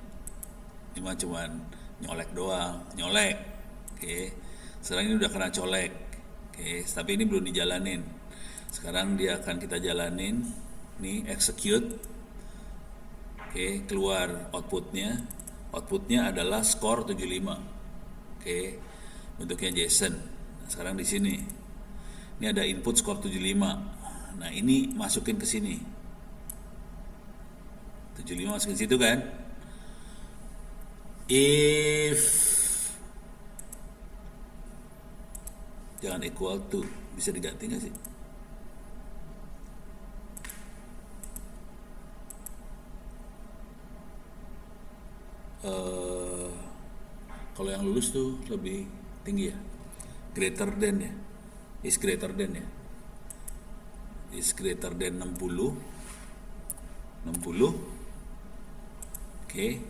[SPEAKER 1] Ini mah cuman nyolek doang, nyolek. Oke. Sekarang ini udah kena colek. Oke, tapi ini belum dijalanin. Sekarang dia akan kita jalanin. Nih, execute. Oke, keluar outputnya. Outputnya adalah skor 75. Oke, bentuknya JSON. Nah, sekarang di sini. Ini ada input skor 75. Nah, ini masukin ke sini. 75 masukin situ kan? If jangan equal to, bisa diganti nggak sih? Kalau yang lulus tuh lebih tinggi ya, greater than ya, is greater than ya, is greater than 60. Oke.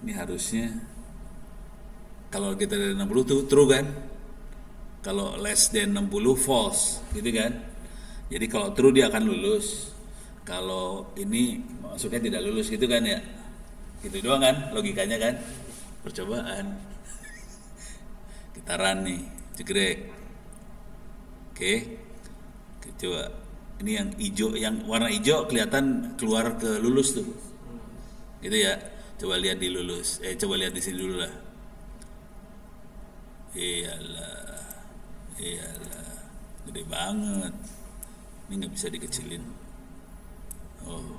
[SPEAKER 1] Ini harusnya kalau kita dari 60 tuh true kan? Kalau less than 60 false, gitu kan? Jadi kalau true dia akan lulus. Kalau ini maksudnya tidak lulus gitu kan ya? Gitu doang kan logikanya kan? Percobaan. Kita run nih, jegrek. Oke. Coba. Ini yang hijau, yang warna hijau kelihatan keluar ke lulus tuh. Gitu ya. Coba lihat di lulus. Coba lihat di sini dulu lah. Iyalah, gede banget. Ini nggak bisa dikecilin. Oh,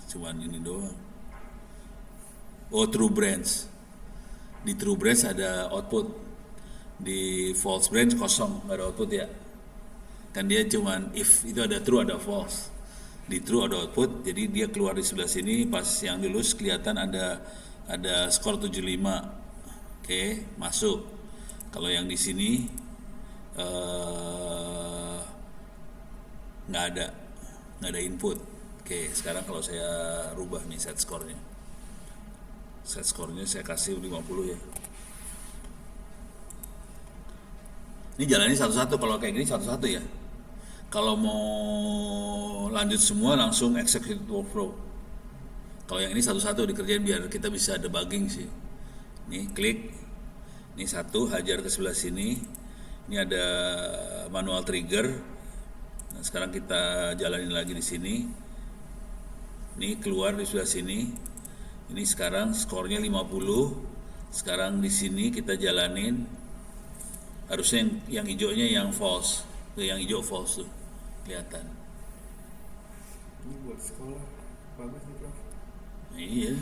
[SPEAKER 1] cuman ini doang. Oh, true branch. Di true branch ada output. Di false branch kosong, nggak ada output ya. Kan dia cuman if itu ada true ada false. di true ada output, jadi dia keluar di sebelah sini, pas yang dilus kelihatan ada skor 75. Oke, masuk. Kalau yang di sini nggak ada input. Oke, sekarang kalau saya rubah nih set skornya saya kasih 50 ya. Ini jalannya satu-satu, kalau kayak gini satu-satu ya. Kalau mau lanjut semua langsung execute workflow. Kalau yang ini satu-satu dikerjain biar kita bisa debugging sih. Nih klik, ini satu hajar ke sebelah sini. Ini ada manual trigger. Nah, sekarang kita jalanin lagi di sini. Ini keluar di sebelah sini. Ini sekarang skornya 50. Sekarang di sini kita jalanin. Harusnya yang hijaunya yang false. Tuh, yang hijau false tuh kelihatan.
[SPEAKER 3] Ini buat sekolah bagus nih Prof.
[SPEAKER 1] Iya,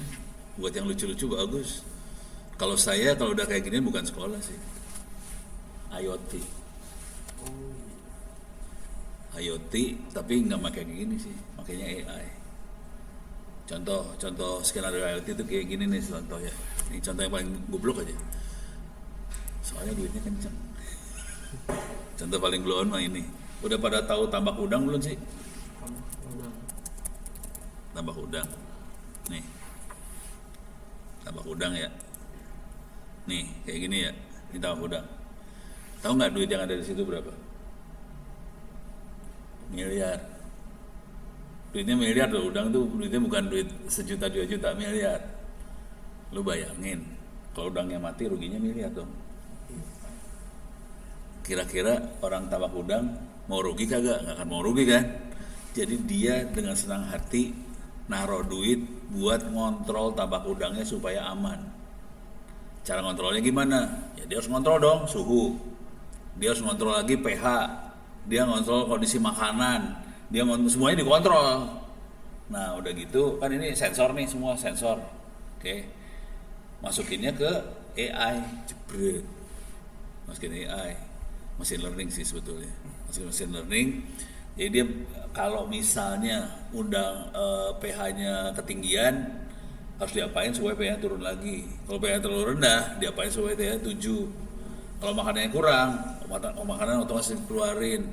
[SPEAKER 1] buat yang lucu-lucu bagus. Kalau saya kalau udah kayak gini bukan sekolah sih, IoT.
[SPEAKER 3] Oh,
[SPEAKER 1] IoT tapi nggak pakai gini sih, makanya AI. Contoh skenario IoT itu kayak gini nih contoh ya. Ini contoh yang paling goblok aja. Soalnya duitnya kenceng. Contoh paling blow on mah ini. Udah pada tahu tambak udang belum sih?
[SPEAKER 2] Udang.
[SPEAKER 1] Tambak udang. Nih. Tambak udang ya. Nih, kayak gini ya. Ini tambak udang. Tahu nggak duit yang ada di situ berapa? Miliar. Duitnya miliar loh, udang tuh duitnya bukan duit 1 juta 2 juta, miliar. Lu bayangin, kalau udangnya mati ruginya miliar dong. Kira-kira orang tambak udang mau rugi kagak? Nggak akan mau rugi kan? Jadi dia dengan senang hati naruh duit buat ngontrol tambak udangnya supaya aman. Cara ngontrolnya gimana? Ya dia harus ngontrol dong suhu. Dia harus ngontrol lagi pH. Dia ngontrol kondisi makanan. Dia ngontrol, semuanya dikontrol. Nah udah gitu kan ini sensor nih, semua sensor. Oke. Masukinnya ke AI, jebret. Masukin AI. Machine learning sih sebetulnya, machine learning. Jadi dia kalau misalnya pH-nya ketinggian harus diapain supaya pH-nya turun lagi. Kalau pH-nya terlalu rendah, diapain supaya pH-nya 7. Kalau makanannya kurang, makanan otomatis dikeluarin.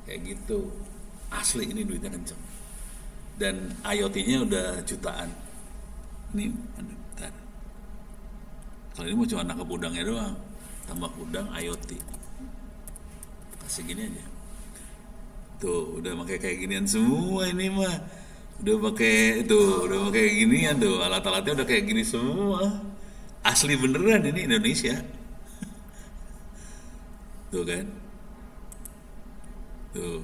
[SPEAKER 1] Kayak gitu. Asli ini duitnya kenceng. Dan IoT-nya udah jutaan. Ini bentar. Kalau ini mau cuma nangkep udangnya doang, tambak udang IoT. Segini aja tuh udah pakai kayak ginian semua ini mah udah pakai ginian tuh alat-alatnya udah kayak gini semua asli beneran ini Indonesia tuh kan tuh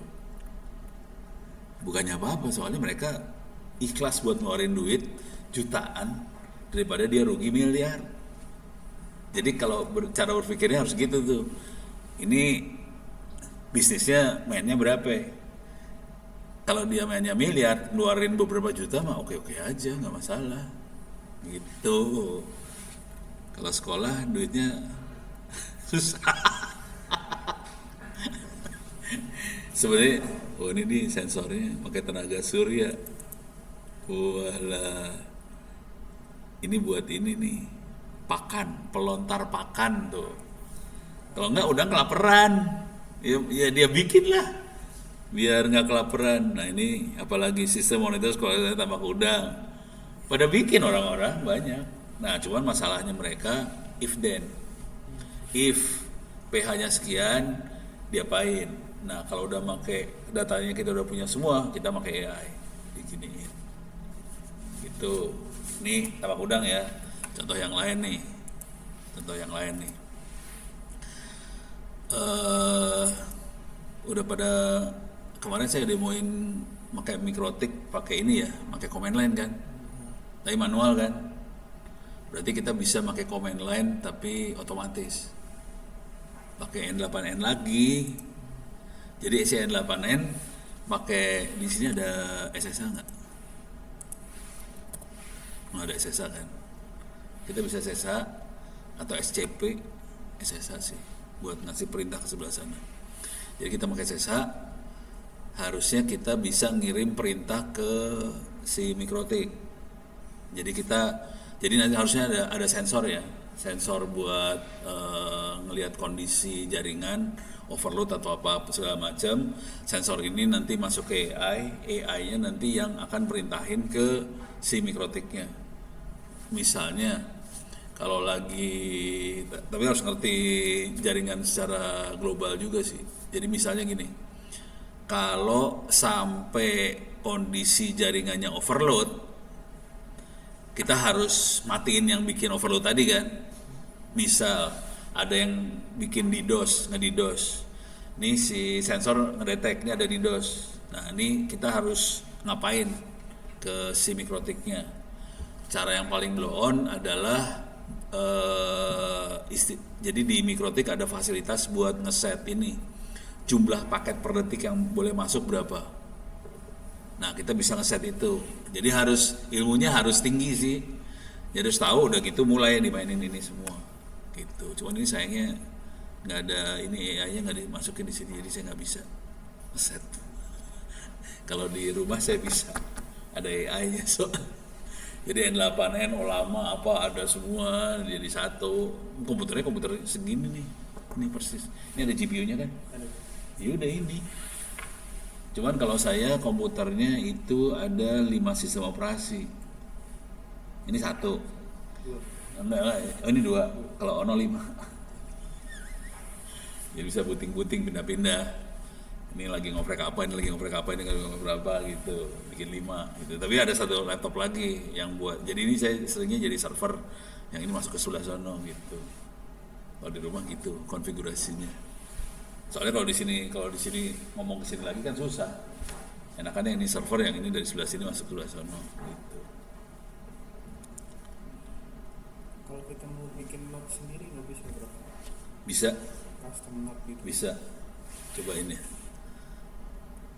[SPEAKER 1] bukannya apa-apa soalnya mereka ikhlas buat ngeluarin duit jutaan daripada dia rugi miliar. Jadi kalau cara berpikirnya harus gitu tuh. Ini bisnisnya mainnya berapa? Kalau dia mainnya miliar, ngeluarin beberapa juta mah oke-oke aja, nggak masalah. Gitu. Kalau sekolah duitnya susah. Sebenarnya, ini nih sensornya pakai tenaga surya. Walah, ini buat ini nih, pakan, pelontar pakan tuh. Kalau enggak udah kelaparan. Ya dia bikin lah biar nggak kelaparan. Nah ini apalagi sistem monitor sekolah tambak udang pada bikin orang-orang banyak. Nah cuman masalahnya mereka if pH-nya sekian diapain. Nah kalau udah pakai datanya kita udah punya semua, kita pakai AI diginiin gitu. Nih tambak udang ya, contoh yang lain nih. Udah pada kemarin saya demoin pakai mikrotik, pakai ini ya, pakai command line kan, tapi manual kan. Berarti kita bisa pakai command line tapi otomatis. Pakai N8N lagi. Jadi si N8N pakai di sini ada SSH nggak? Nggak ada SSH kan? Kita bisa SSH atau SCP, SSH sih buat ngasih perintah ke sebelah sana. Jadi kita pakai SSH, harusnya kita bisa ngirim perintah ke si mikrotik. Jadi nanti harusnya ada sensor ya, sensor buat ngelihat kondisi jaringan overload atau apa segala macam. Sensor ini nanti masuk ke AI-nya nanti yang akan perintahin ke si mikrotiknya. Misalnya kalau lagi, tapi harus ngerti jaringan secara global juga sih. Jadi misalnya gini, kalau sampai kondisi jaringannya overload, kita harus matiin yang bikin overload tadi kan. Misal ada yang bikin DDoS, nge-DDoS. Ini si sensor ngedetek, ini ada DDoS. Nah ini kita harus ngapain ke si mikrotiknya. Cara yang paling blow on adalah jadi di mikrotik ada fasilitas buat ngeset ini jumlah paket per detik yang boleh masuk berapa. Nah kita bisa ngeset itu. Jadi ilmunya harus tinggi sih. Jadi harus tahu udah gitu mulai dimainin ini semua. Gitu. Cuman ini sayangnya nggak ada ini AI-nya nggak dimasukin di sini, jadi saya nggak bisa ngeset. Kalau di rumah saya bisa, ada AI-nya so. Jadi N8N, Olama apa ada semua jadi satu. Komputer segini nih, ini persis. Ini ada GPU-nya kan? Ya udah ini. Cuman kalau saya komputernya itu ada 5 sistem operasi. Ini 1. Enggak lah, ini 2. Kalau Ono 5. Jadi bisa buting-buting pindah-pindah. Ini lagi ngoprek apa, ini lagi ngoprek apa, ini lagi ngoprek apa gitu. Bikin 5 gitu. Tapi ada 1 laptop lagi yang buat. Jadi ini saya seringnya jadi server, yang ini masuk ke sebelah sono gitu. Kalau di rumah gitu konfigurasinya. Soalnya kalau di sini ngomong ke sini lagi kan susah. Enakannya ini server, yang ini dari sebelah sini masuk ke sebelah sono gitu.
[SPEAKER 3] Kalau kita mau bikin node sendiri nggak bisa bro?
[SPEAKER 1] Bisa,
[SPEAKER 3] Custom node gitu.
[SPEAKER 1] bisa. Coba ini.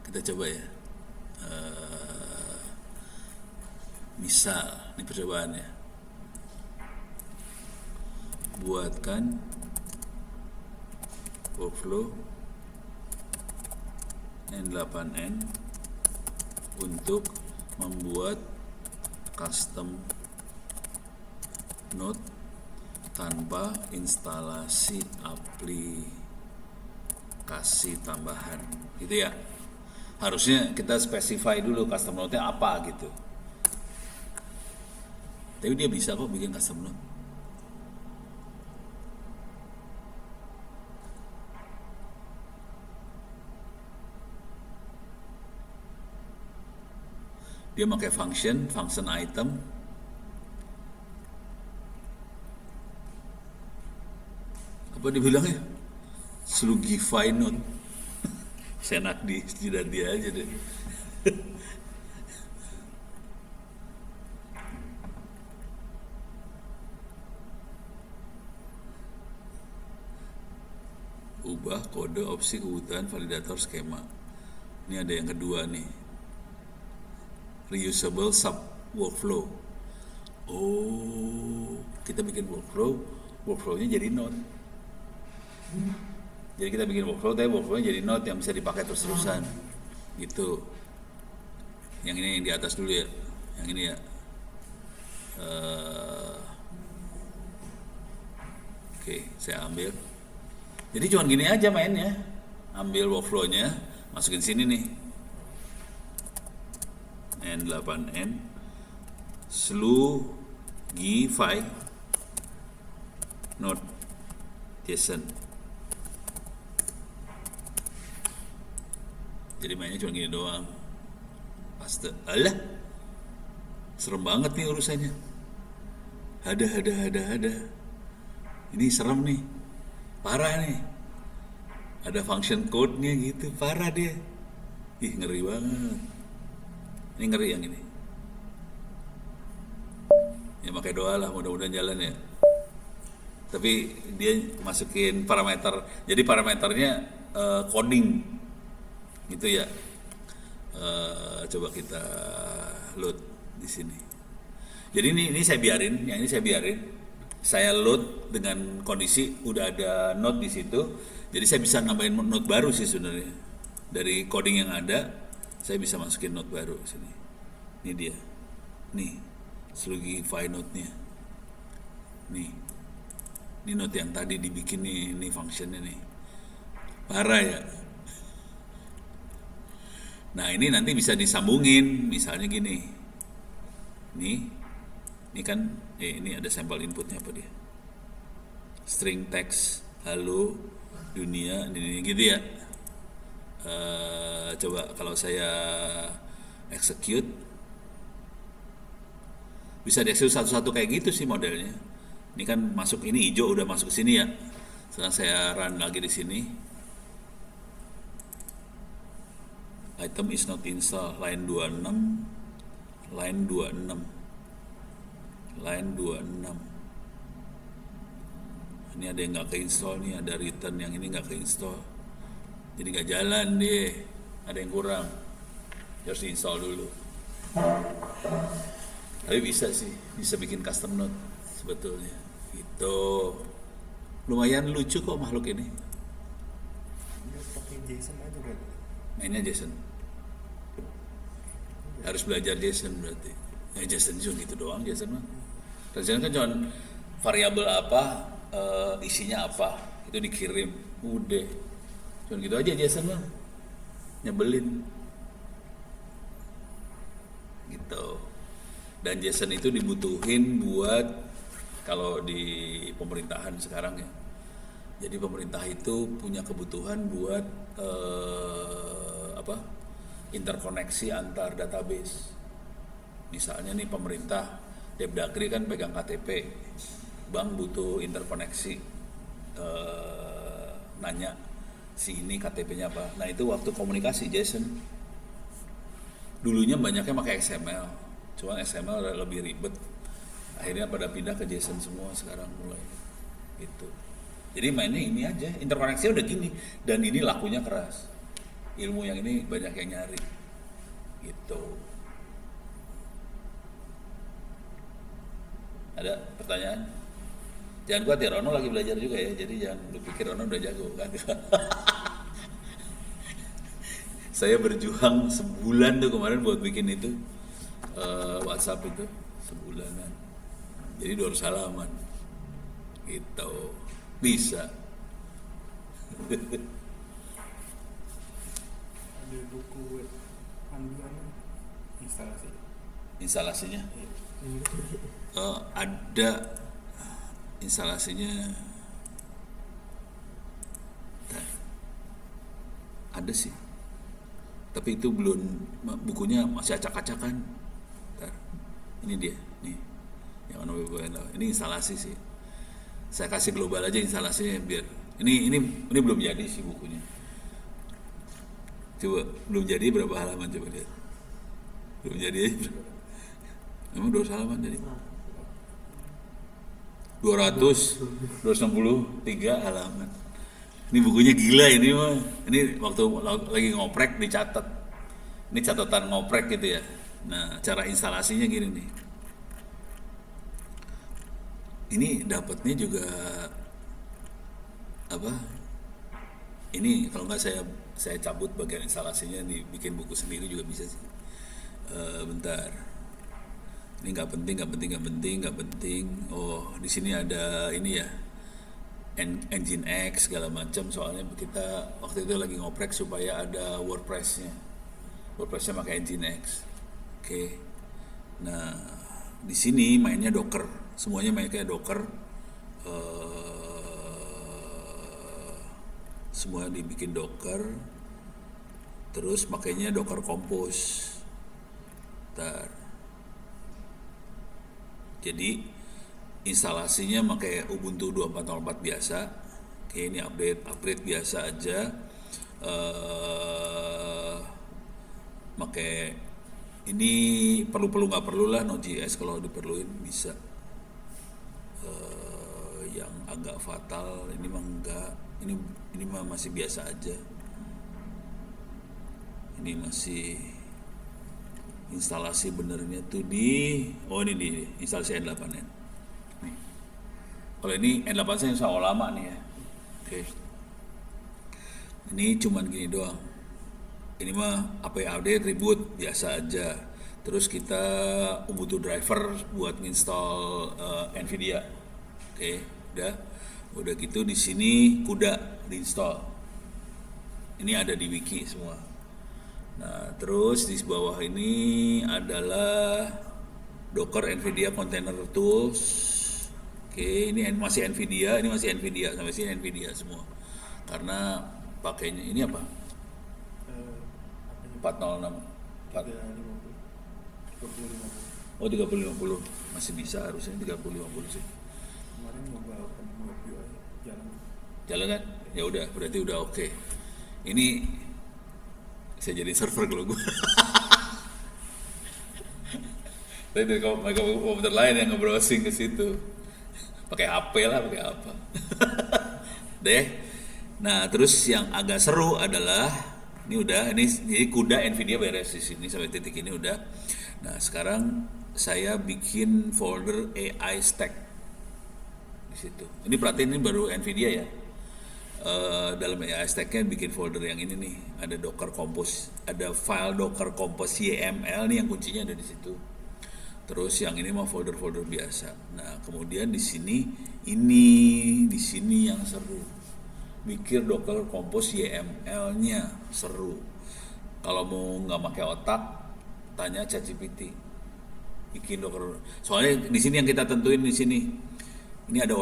[SPEAKER 1] Kita coba ya. Misal, ini percobaannya. Buatkan workflow N8N untuk membuat custom node tanpa instalasi aplikasi tambahan gitu ya. Harusnya kita specify dulu custom node-nya apa gitu. Tapi dia bisa kok bikin custom node. Dia pakai function item. Apa dibilangnya? Slugify node. Senak di jidat dia aja deh. Ubah kode opsi kebutuhan validator skema. Ini ada yang kedua nih. Reusable sub workflow. Oh, kita bikin workflow-nya jadi node. Jadi kita bikin workflow, tapi workflow-nya jadi node yang bisa dipakai terus-terusan. Gitu. Yang ini yang di atas dulu ya. Yang ini ya. Oke, saya ambil. Jadi cuma gini aja mainnya. Ambil workflow-nya, masukin sini nih. N8N Slugify node JSON. Jadi mainnya cuma gini doang. Paste. Alah, serem banget nih urusannya. Ada. Ini serem nih. Parah nih. Ada function code-nya gitu. Parah dia. Ih, ngeri banget. Ini ngeri yang ini. Ya pakai doa lah, mudah-mudahan jalan ya. Tapi dia masukin parameter. Jadi parameternya coding gitu ya. Coba kita load di sini. Jadi ini saya biarin, yang ini saya biarin. Saya load dengan kondisi udah ada node di situ. Jadi saya bisa nambahin node baru sih sebenarnya. Dari coding yang ada, saya bisa masukin note baru sini. Ini dia. Nih, Slugify note-nya. Nih. Ini note yang tadi dibikin nih, ini functionnya nih. Parah ya. Nah, ini nanti bisa disambungin, misalnya gini. Ini kan, ini ada sampel inputnya apa dia? String text, halo, dunia, ini gitu ya. Coba kalau saya execute, bisa di-execute satu-satu kayak gitu sih modelnya. Ini kan masuk, ini hijau udah masuk ke sini ya. Sekarang saya run lagi di sini. Item is not installed, line 26, line 26, line 26. Ini ada yang nggak keinstall nih, ada return yang ini nggak keinstall. Jadi nggak jalan deh, ada yang kurang. Harus diinstall dulu. Tapi bisa sih, bisa bikin custom note sebetulnya. Gitu. Lumayan lucu kok makhluk ini.
[SPEAKER 3] Dia pakai JSON aja kan?
[SPEAKER 1] Mainnya JSON. Harus belajar JSON berarti. Ya JSON juga gitu doang JSON mah. JSON kan cuma variabel apa, isinya apa, itu dikirim. Udah. Cuma gitu aja JSON mah. Nyebelin. Gitu. Dan JSON itu dibutuhin buat kalau di pemerintahan sekarang ya. Jadi pemerintah itu punya kebutuhan buat interkoneksi antar database. Misalnya nih pemerintah Depdagri kan pegang KTP, bank butuh interkoneksi, nanya si ini KTP-nya apa. Nah itu waktu komunikasi JSON. Dulunya banyaknya pakai XML, cuma XML lebih ribet. Akhirnya pada pindah ke JSON semua sekarang mulai itu. Jadi mainnya ini aja, interkoneksi udah gini, dan ini lakunya keras. Ilmu yang ini banyak yang nyari, gitu. Ada pertanyaan? Jangan khawatir, Rono lagi belajar juga ya, jadi jangan lu pikir Rono udah jago kan. Saya berjuang sebulan tuh kemarin buat bikin itu WhatsApp itu sebulanan. Jadi 200 halaman, gitu. Bisa.
[SPEAKER 3] Ada buku web panduan instalasi.
[SPEAKER 1] Instalasinya? Ada instalasinya. Ada sih. Tapi itu belum, bukunya masih acak-acakan. Ini dia, nih. Yang mana ini instalasi sih. Saya kasih global aja instalasinya biar ini belum jadi sih bukunya. Coba belum jadi berapa halaman coba lihat. Belum jadi aja. Memang 200 halaman jadi. 263 halaman. Ini bukunya gila ini mah. Ini waktu lagi ngoprek dicatat. Ini catatan ngoprek gitu ya. Nah, cara instalasinya gini nih. Ini dapatnya juga apa? Ini kalau nggak saya cabut bagian instalasinya, dibikin buku sendiri juga bisa sih. Bentar. Ini nggak penting. Oh, di sini ada ini ya, Engine X segala macam. Soalnya kita waktu itu lagi ngoprek supaya ada WordPress-nya pakai Engine X. Oke. Nah, di sini mainnya Docker. Semuanya mainnya Docker. Semua dibikin Docker. Terus makanya Docker Compose. Jadi instalasinya pakai Ubuntu 24.04 biasa. Oke, ini upgrade biasa aja. Pakai ini perlu nggak perlu lah Node.js, kalau diperluin bisa. Yang agak fatal ini mah enggak. Ini mah masih biasa aja. Ini masih instalasi benernya tuh ini di instalasi N8N. Nih. Kalau ini N8 saya insya Allah lama nih ya. Oke. Ini cuman gini doang. ini mah API update reboot biasa aja. Terus kita Ubuntu driver buat install NVIDIA. Oke, udah gitu di sini CUDA diinstal. Ini ada di wiki semua. Nah, terus di bawah ini adalah Docker NVIDIA Container Tools. Oke, ini masih NVIDIA, sampai sini NVIDIA semua. Karena pakainya ini apa? 406.
[SPEAKER 3] 3050.
[SPEAKER 1] Oh, 3050 masih bisa, harusnya 3050 sih.
[SPEAKER 3] Kemarin nyoba open UI jalan.
[SPEAKER 1] Jalan kan? Ya udah, berarti udah oke. Ini saya jadi server kalau gue. Tapi dari komputer lain yang nge-browsing ke situ. Pakai HP lah, pakai apa. Deh. Nah, terus yang agak seru adalah ini jadi CUDA NVIDIA beres di sini sampai titik ini udah. Nah, sekarang saya bikin folder AI Stack di situ. Ini perhatiin ini baru NVIDIA ya. Dalam AI Stack-nya bikin folder yang ini nih, ada Docker Compose, ada file Docker Compose YML nih yang kuncinya ada di situ. Terus yang ini mah folder-folder biasa. Nah, kemudian di sini yang seru. Bikin Docker Compose YML-nya seru. Kalau mau nggak pakai otak, tanya ChatGPT. Bikin Docker. Soalnya di sini yang kita tentuin di sini. Ini ada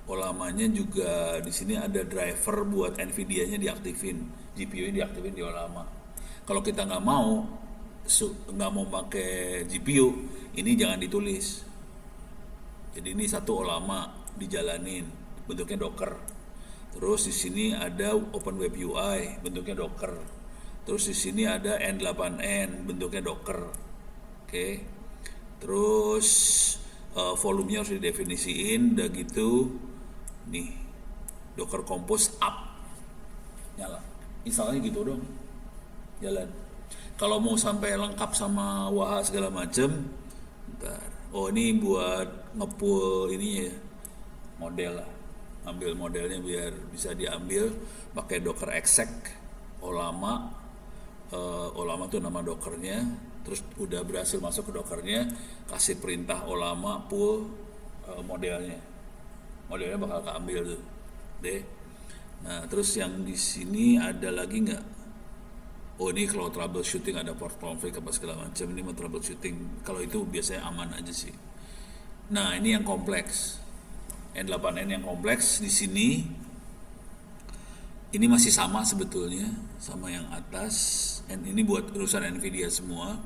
[SPEAKER 1] Olamanya juga di sini ada driver buat NVIDIA-nya diaktifin, GPU-nya diaktifin di Olama. Kalau kita nggak mau pakai GPU, ini jangan ditulis. Jadi ini satu Olama dijalanin, bentuknya Docker. Terus di sini ada Open Web UI, bentuknya Docker. Terus di sini ada N8N, bentuknya Docker. Oke. Terus volumenya harus didefinisiin, udah gitu. Nih, Docker Compose up, nyala. Instalnya gitu dong, jalan. Kalau mau sampai lengkap sama Waha segala macem, bentar. Oh, ini buat ngepull ini ya, model lah. Ambil modelnya biar bisa diambil pakai Docker exec Olama. Olama tuh nama Dockernya. Terus udah berhasil masuk ke Dockernya, kasih perintah Olama pull modelnya bakal keambil tuh deh. Nah, terus yang di sini ada lagi nggak? Oh, ini kalau troubleshooting ada port config apa segala macam, ini mau troubleshooting. Kalau itu biasanya aman aja sih. Nah, ini yang kompleks, N8N yang kompleks di sini. Ini masih sama sebetulnya sama yang atas. Ini buat urusan NVIDIA semua.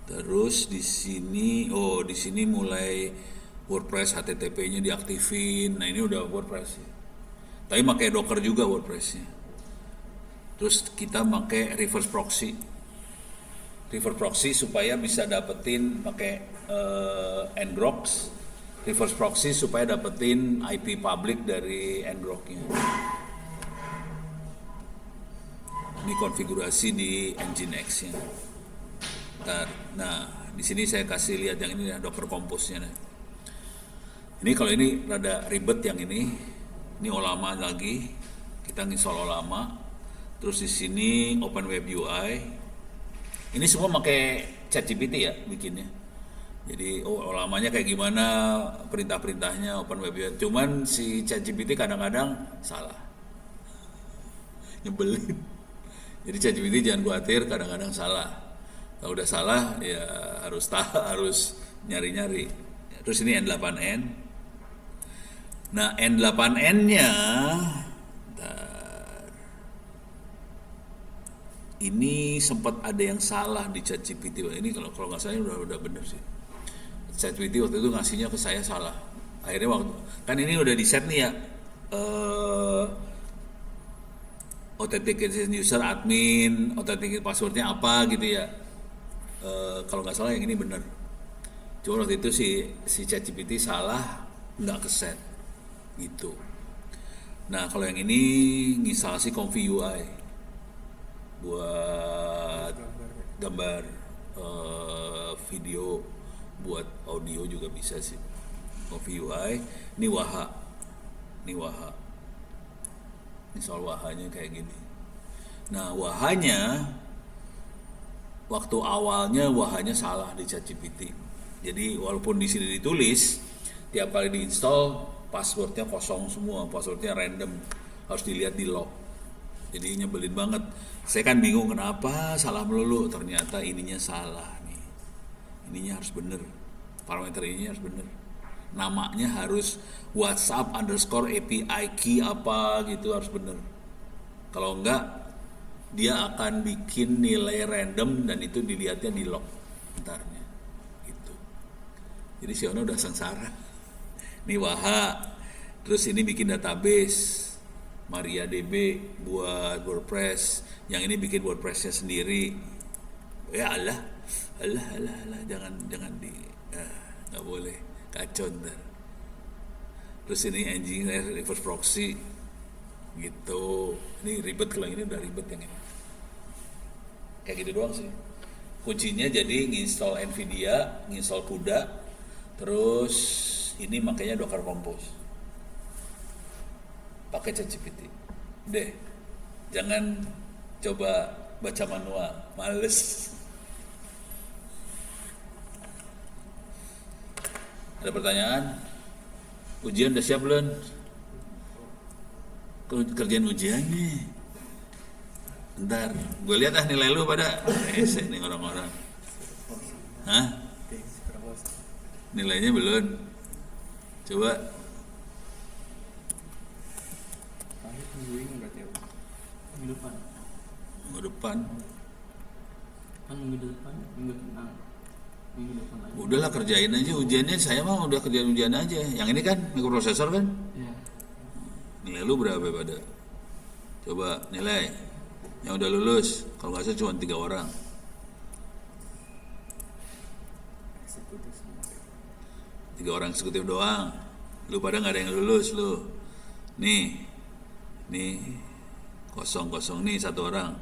[SPEAKER 1] Terus di sini mulai WordPress HTTP-nya diaktifin. Nah, ini udah WordPress ya. Tapi pakai Docker juga WordPress-nya. Terus kita pakai reverse proxy. Reverse proxy supaya bisa dapetin pakai ngrok. Reverse proxy supaya dapetin IP public dari ngrok-nya. Ini konfigurasi di Nginx-nya. Nah, di sini saya kasih lihat yang ini ya, Docker Compose-nya. Ini kalau ini rada ribet yang ini Olama lagi. Kita install Olama. Terus di sini Open Web UI. Ini semua pakai ChatGPT ya bikinnya. Jadi Olamanya kayak gimana, perintah-perintahnya Open Web UI. Cuman si ChatGPT kadang-kadang salah. Nyebelin. Jadi ChatGPT jangan khawatir, kadang-kadang salah. Kalau udah salah ya harus nyari-nyari. Terus ini N8N. Nah, N8N-nya ini sempat ada yang salah di ChatGPT. Ini kalau nggak salah udah bener sih. ChatGPT waktu itu ngasihnya ke saya salah. Akhirnya kan ini udah di set nih ya. Authentication user admin, authentication passwordnya apa gitu ya. Kalau nggak salah yang ini bener. Cuma waktu itu si ChatGPT salah, nggak keset gitu. Nah, kalau yang ini instalasi Confi UI buat gambar, video, buat audio juga bisa sih. Confi UI, ini Waha. Install Wahanya kayak gini. Nah, waktu awalnya wahanya salah di ChatGPT. Jadi walaupun di sini ditulis, tiap kali diinstal passwordnya kosong semua, passwordnya random, harus dilihat di log. Jadi nyebelin banget. Saya kan bingung kenapa salah melulu, ternyata ininya salah nih. Ininya harus bener, parameter ini harus bener. Namanya harus WhatsApp _ API key apa gitu harus bener. Kalau enggak, dia akan bikin nilai random dan itu dilihatnya di log entarnya gitu. Jadi si Ono udah sengsara. Ini Waha, terus ini bikin database MariaDB buat WordPress, yang ini bikin WordPressnya sendiri. Ya Allah, jangan di nggak boleh kacau ntar. Terus ini engineer reverse proxy gitu. Ini ribet, kalau ini udah ribet yang ini. Kayak gitu doang sih. Kuncinya jadi nginstall Nvidia, nginstall CUDA, terus ini makanya Docker Compose. Pakai ChatGPT. Deh, jangan coba baca manual, males. Ada pertanyaan? Ujian udah siap belum? Kerjaan ujiannya. Ntar, gue lihat nilai lu pada esek nih orang-orang. Hah? Nilainya belum? Coba.
[SPEAKER 3] Akhir minggu ini berarti ya.
[SPEAKER 2] Minggu depan.
[SPEAKER 1] Minggu depan.
[SPEAKER 2] Kan minggu depan, minggu depan. Minggu depan lagi.
[SPEAKER 1] Udahlah kerjain aja ujiannya, saya mah udah kerjain ujian aja. Yang ini kan mikroprosesor kan?
[SPEAKER 2] Iya.
[SPEAKER 1] Nilai lu berapa pada? Coba nilai yang udah lulus. Kalau nggak salah cuma 3 orang.
[SPEAKER 3] Eksekutif semua.
[SPEAKER 1] 3 orang eksekutif doang. Lu pada nggak ada yang lulus lu. Nih kosong nih 1 orang.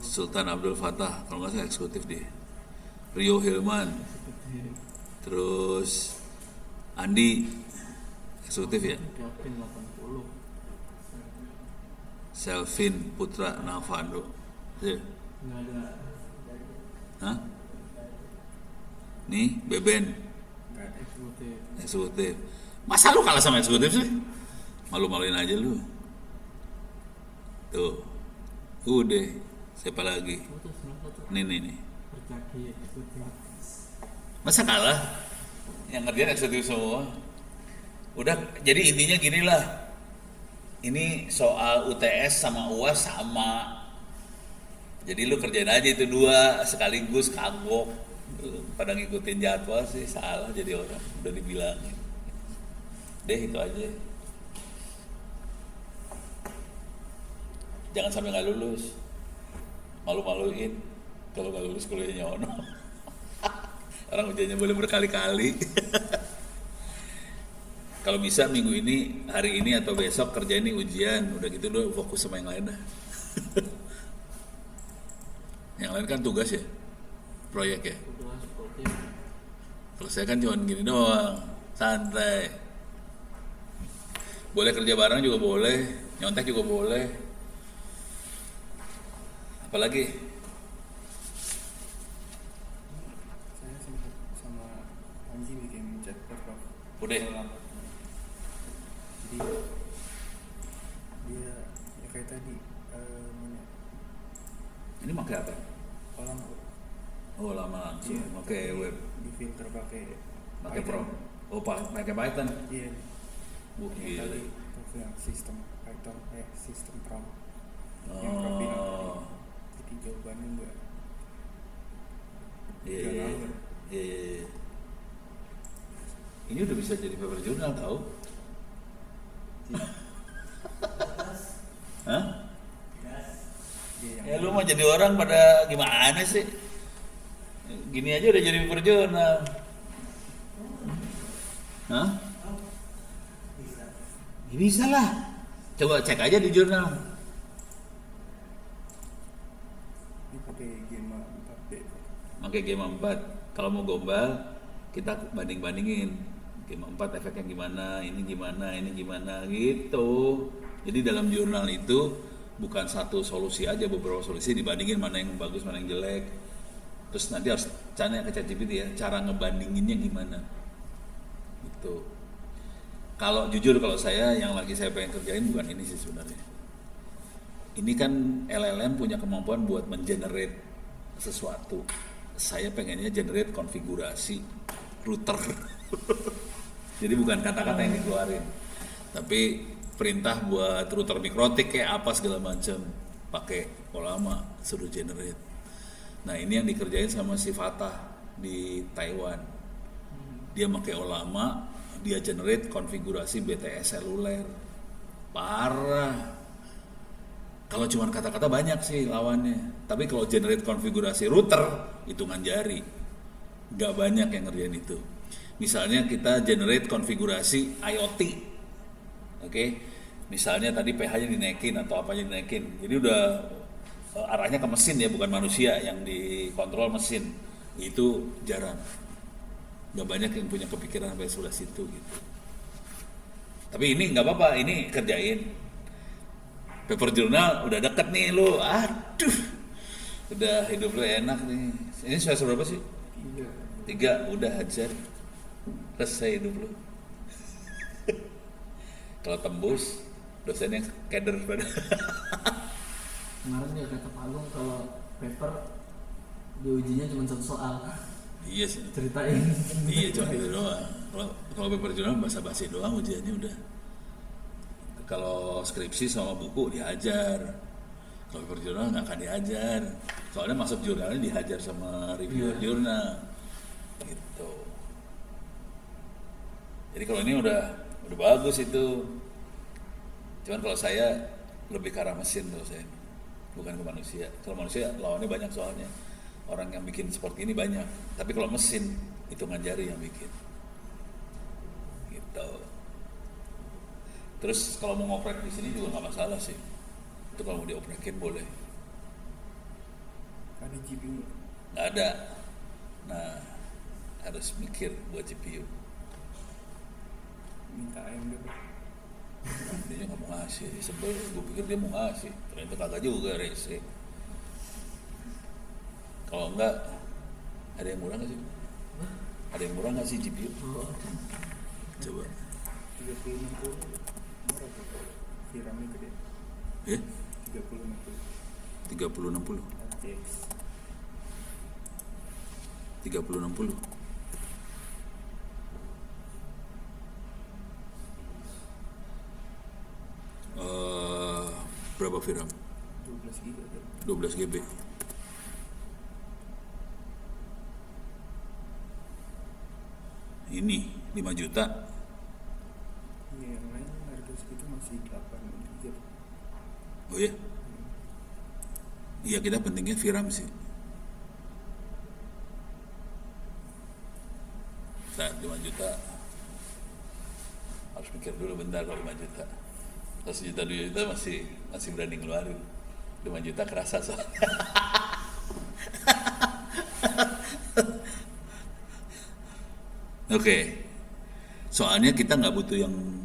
[SPEAKER 1] Sultan Abdul Fattah, kalau nggak salah eksekutif dia. Rio Hilman, terus Andi eksekutif ya.
[SPEAKER 2] Kelvin 80.
[SPEAKER 1] Selvin Putra Navando. Ya.
[SPEAKER 2] Enggak ada.
[SPEAKER 1] Hah? Nih Beben
[SPEAKER 3] Enggak ada.
[SPEAKER 2] Eksekutif.
[SPEAKER 1] eksekutif. Masa lu kalah sama eksekutif sih? Malu-maluin aja lu. Tuh. Udah. Siapa lagi?
[SPEAKER 2] Putus 91.
[SPEAKER 1] Nih.
[SPEAKER 2] Percaki eksekutif.
[SPEAKER 1] Masa kalah? Yang ngerjain eksekutif semua. Udah, jadi intinya gini lah. Ini soal UTS sama UAS sama. Jadi lu kerjain aja itu 2 sekaligus, kagok. Pada ngikutin jadwal sih salah jadi orang, udah dibilangin. Deh itu aja. Jangan sampai nggak lulus. Malu-maluin kalau nggak lulus kuliahnya Ono. Orang ujiannya boleh berkali-kali. Kalau bisa minggu ini, hari ini atau besok kerjain nih ujian, udah gitu lu fokus sama yang lain dah. Yang lain kan tugas ya, proyek ya.
[SPEAKER 2] Udah eksekutif.
[SPEAKER 1] Kalau saya kan cuma gini doang, santai. Boleh kerja bareng juga boleh, nyontek juga boleh. Apalagi?
[SPEAKER 3] Saya sempat sama Anji bikin chatbot Prof.
[SPEAKER 1] Udah.
[SPEAKER 3] Jadi dia ya kayak tadi mana
[SPEAKER 1] Ini pakai apa?
[SPEAKER 3] kolam
[SPEAKER 1] Oh lama langsung, pakai web,
[SPEAKER 3] di filter pakai
[SPEAKER 1] pakai
[SPEAKER 3] Python.
[SPEAKER 1] Pro. Oh pakai Python.
[SPEAKER 3] Iya. Yang
[SPEAKER 1] Gila.
[SPEAKER 3] tadi Prof yang sistem Python sistem prompt yang Prof bilang tadi.
[SPEAKER 1] Oh,
[SPEAKER 3] Jadi jawabannya enggak
[SPEAKER 1] iya.
[SPEAKER 3] nggak
[SPEAKER 1] Iya.
[SPEAKER 3] ngawur.
[SPEAKER 1] Iya. Ini udah bisa jadi paper jurnal tau? Hah?
[SPEAKER 3] Dia
[SPEAKER 1] Ya
[SPEAKER 3] yang
[SPEAKER 1] lu mau jadi orang pada gimana sih? Gini aja udah jadi paper jurnal. Hah? Ya bisa lah. Coba cek aja di jurnal.
[SPEAKER 3] ini pakai Gemma 4D.
[SPEAKER 1] Pakai Gemma 4. Kalau mau gombal, kita banding-bandingin. Gemma 4 efeknya gimana, ini gimana gitu. Jadi dalam jurnal itu bukan satu solusi aja, beberapa solusi dibandingin mana yang bagus, mana yang jelek. Terus nanti harus tanya ke ChatGPT ya, cara ngebandinginnya gimana. Gitu. Kalau jujur kalau saya yang lagi saya pengen kerjain bukan ini sih sebenarnya. Ini kan LLM punya kemampuan buat mengenerate sesuatu. Saya pengennya generate konfigurasi router. Jadi bukan kata-kata yang dikeluarin, tapi perintah buat router mikrotik kayak apa segala macam, pakai Ollama suruh generate. Nah ini yang dikerjain sama si Fatah di Taiwan. Dia pakai Ollama, dia generate konfigurasi BTS seluler. Parah. Kalau cuma kata-kata banyak sih lawannya, tapi kalau generate konfigurasi router, hitungan jari, nggak banyak yang ngerjain itu. Misalnya kita generate konfigurasi IoT, oke? Misalnya tadi pH-nya dinaikin atau apanya dinaikin, jadi udah arahnya ke mesin ya, bukan manusia yang dikontrol mesin, itu jarang. Nggak banyak yang punya kepikiran sampai sebelah situ gitu. Tapi ini nggak apa-apa, ini kerjain. Paper jurnal udah deket nih lo, aduh, udah hidup lo enak nih. Ini semester berapa sih? 3, udah hajar, selesai hidup lo. Kalau tembus, dosennya keder pada.
[SPEAKER 2] Kemarin dia kata Pak Agung kalau paper diujinya cuma 1 soal.
[SPEAKER 1] Iya sih.
[SPEAKER 2] Ceritain.
[SPEAKER 1] Iya cuma gitu doang. Kalau paper jurnal basa-basi doang ujiannya udah. Kalau skripsi sama buku dihajar, kalau paper jurnal nggak akan dihajar, soalnya masuk jurnalnya dihajar sama reviewer jurnal, gitu. Jadi kalau ini udah bagus itu, cuman kalau saya lebih ke arah mesin kalau saya, bukan ke manusia. Kalau manusia lawannya banyak soalnya, orang yang bikin seperti ini banyak, tapi kalau mesin hitungan jari yang bikin, gitu. Terus kalau mau ngoprek di sini juga nggak masalah sih. Itu kalau mau dioprekin boleh.
[SPEAKER 3] Ada GPU.
[SPEAKER 1] Nggak ada. Nah, harus mikir buat GPU.
[SPEAKER 3] Minta AMD.
[SPEAKER 1] Dia nggak mau ngasih. Sebel, gue pikir dia mau ngasih. Ternyata kagak juga, rese. Kalau enggak, ada yang murah nggak sih? Ada yang murah nggak sih GPU? Coba.
[SPEAKER 3] 3060 murah tuh. VRAM-nya gede. 3060
[SPEAKER 1] 3060.
[SPEAKER 3] RTX.
[SPEAKER 1] 3060. Berapa VRAM?
[SPEAKER 3] 12 GB kan?
[SPEAKER 1] 12 GB. Ini 5 juta.
[SPEAKER 3] Iya, yang lain harga segitu masih 8 GB.
[SPEAKER 1] Oh ya? Iya, kita pentingnya VRAM sih. Nah, 5 juta. Harus mikir dulu bentar kalau 5 juta. Kalau 1 juta, 2 juta masih berani ngeluarin. 5 juta kerasa soalnya. Oke. Soalnya kita nggak butuh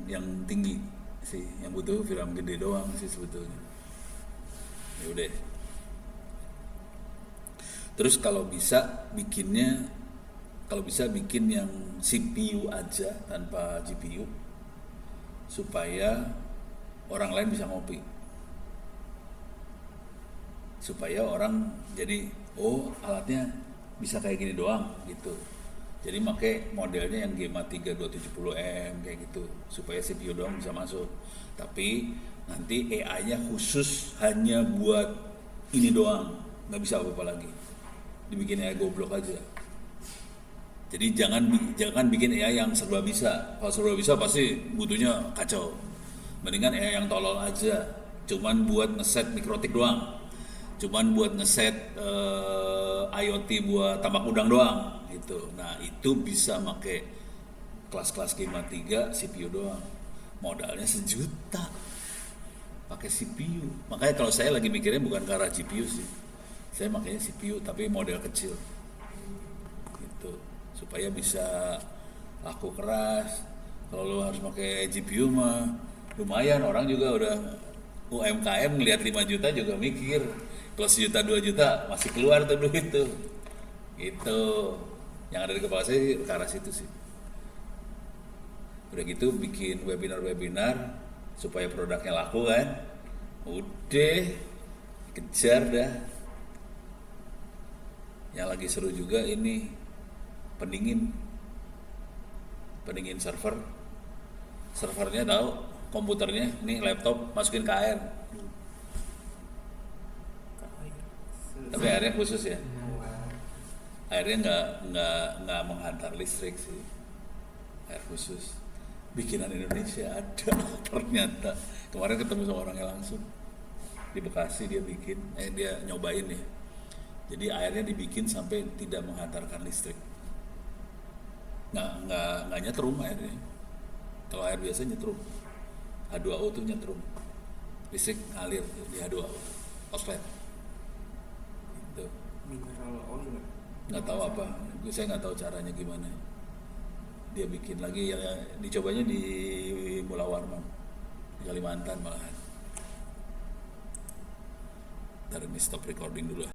[SPEAKER 1] yang tinggi sih, yang butuh VRAM gede doang sih sebetulnya. Ya udah. Terus kalau bisa bikin yang CPU aja tanpa GPU supaya orang lain bisa ngopi. Supaya orang jadi alatnya bisa kayak gini doang gitu. Jadi pakai modelnya yang Gemma 3 270M kayak gitu supaya CPU doang bisa masuk. Tapi nanti AI-nya khusus hanya buat ini doang, nggak bisa apa-apa lagi. Dibikin AI goblok aja. Jadi jangan bikin AI yang serba bisa. Kalau serba bisa pasti butuhnya kacau. Mendingan AI yang tolol aja. Cuman buat ngeset mikrotik doang. Cuman buat ngeset IoT buat tambak udang doang gitu. Nah itu bisa pakai kelas-kelas Gemma 3 CPU doang. Modalnya 1 juta pakai CPU. Makanya kalau saya lagi mikirnya bukan ke arah GPU sih. Saya makanya CPU tapi model kecil gitu. Supaya bisa laku keras. Kalau lo harus pakai GPU mah lumayan, orang juga udah UMKM ngelihat 5 juta juga mikir, kalau 1 juta 2 juta masih keluar tuh duit tuh. Itu yang ada di kepala saya ke arah situ sih. Udah gitu bikin webinar supaya produknya laku kan. Udah kejar dah. Yang lagi seru juga ini pendingin servernya tahu, komputernya ini laptop masukin ke air, tapi airnya khusus ya, airnya nggak menghantar listrik sih, air khusus bikinan Indonesia ada. Ternyata kemarin ketemu sama orangnya langsung di Bekasi, dia bikin dia nyobain ya, jadi airnya dibikin sampai tidak menghantarkan listrik, nggak nyetrum airnya. Kalau air biasa nyetrum, H2O tuh nyetrum, listrik ngalir di H2O, koslet. Gitu.
[SPEAKER 3] Mineral oil.
[SPEAKER 1] Nggak tahu apa, saya nggak tahu caranya gimana. Dia bikin lagi, ya dicobanya di Mula Warman, di Kalimantan malahan. Ntar ini stop recording dulu.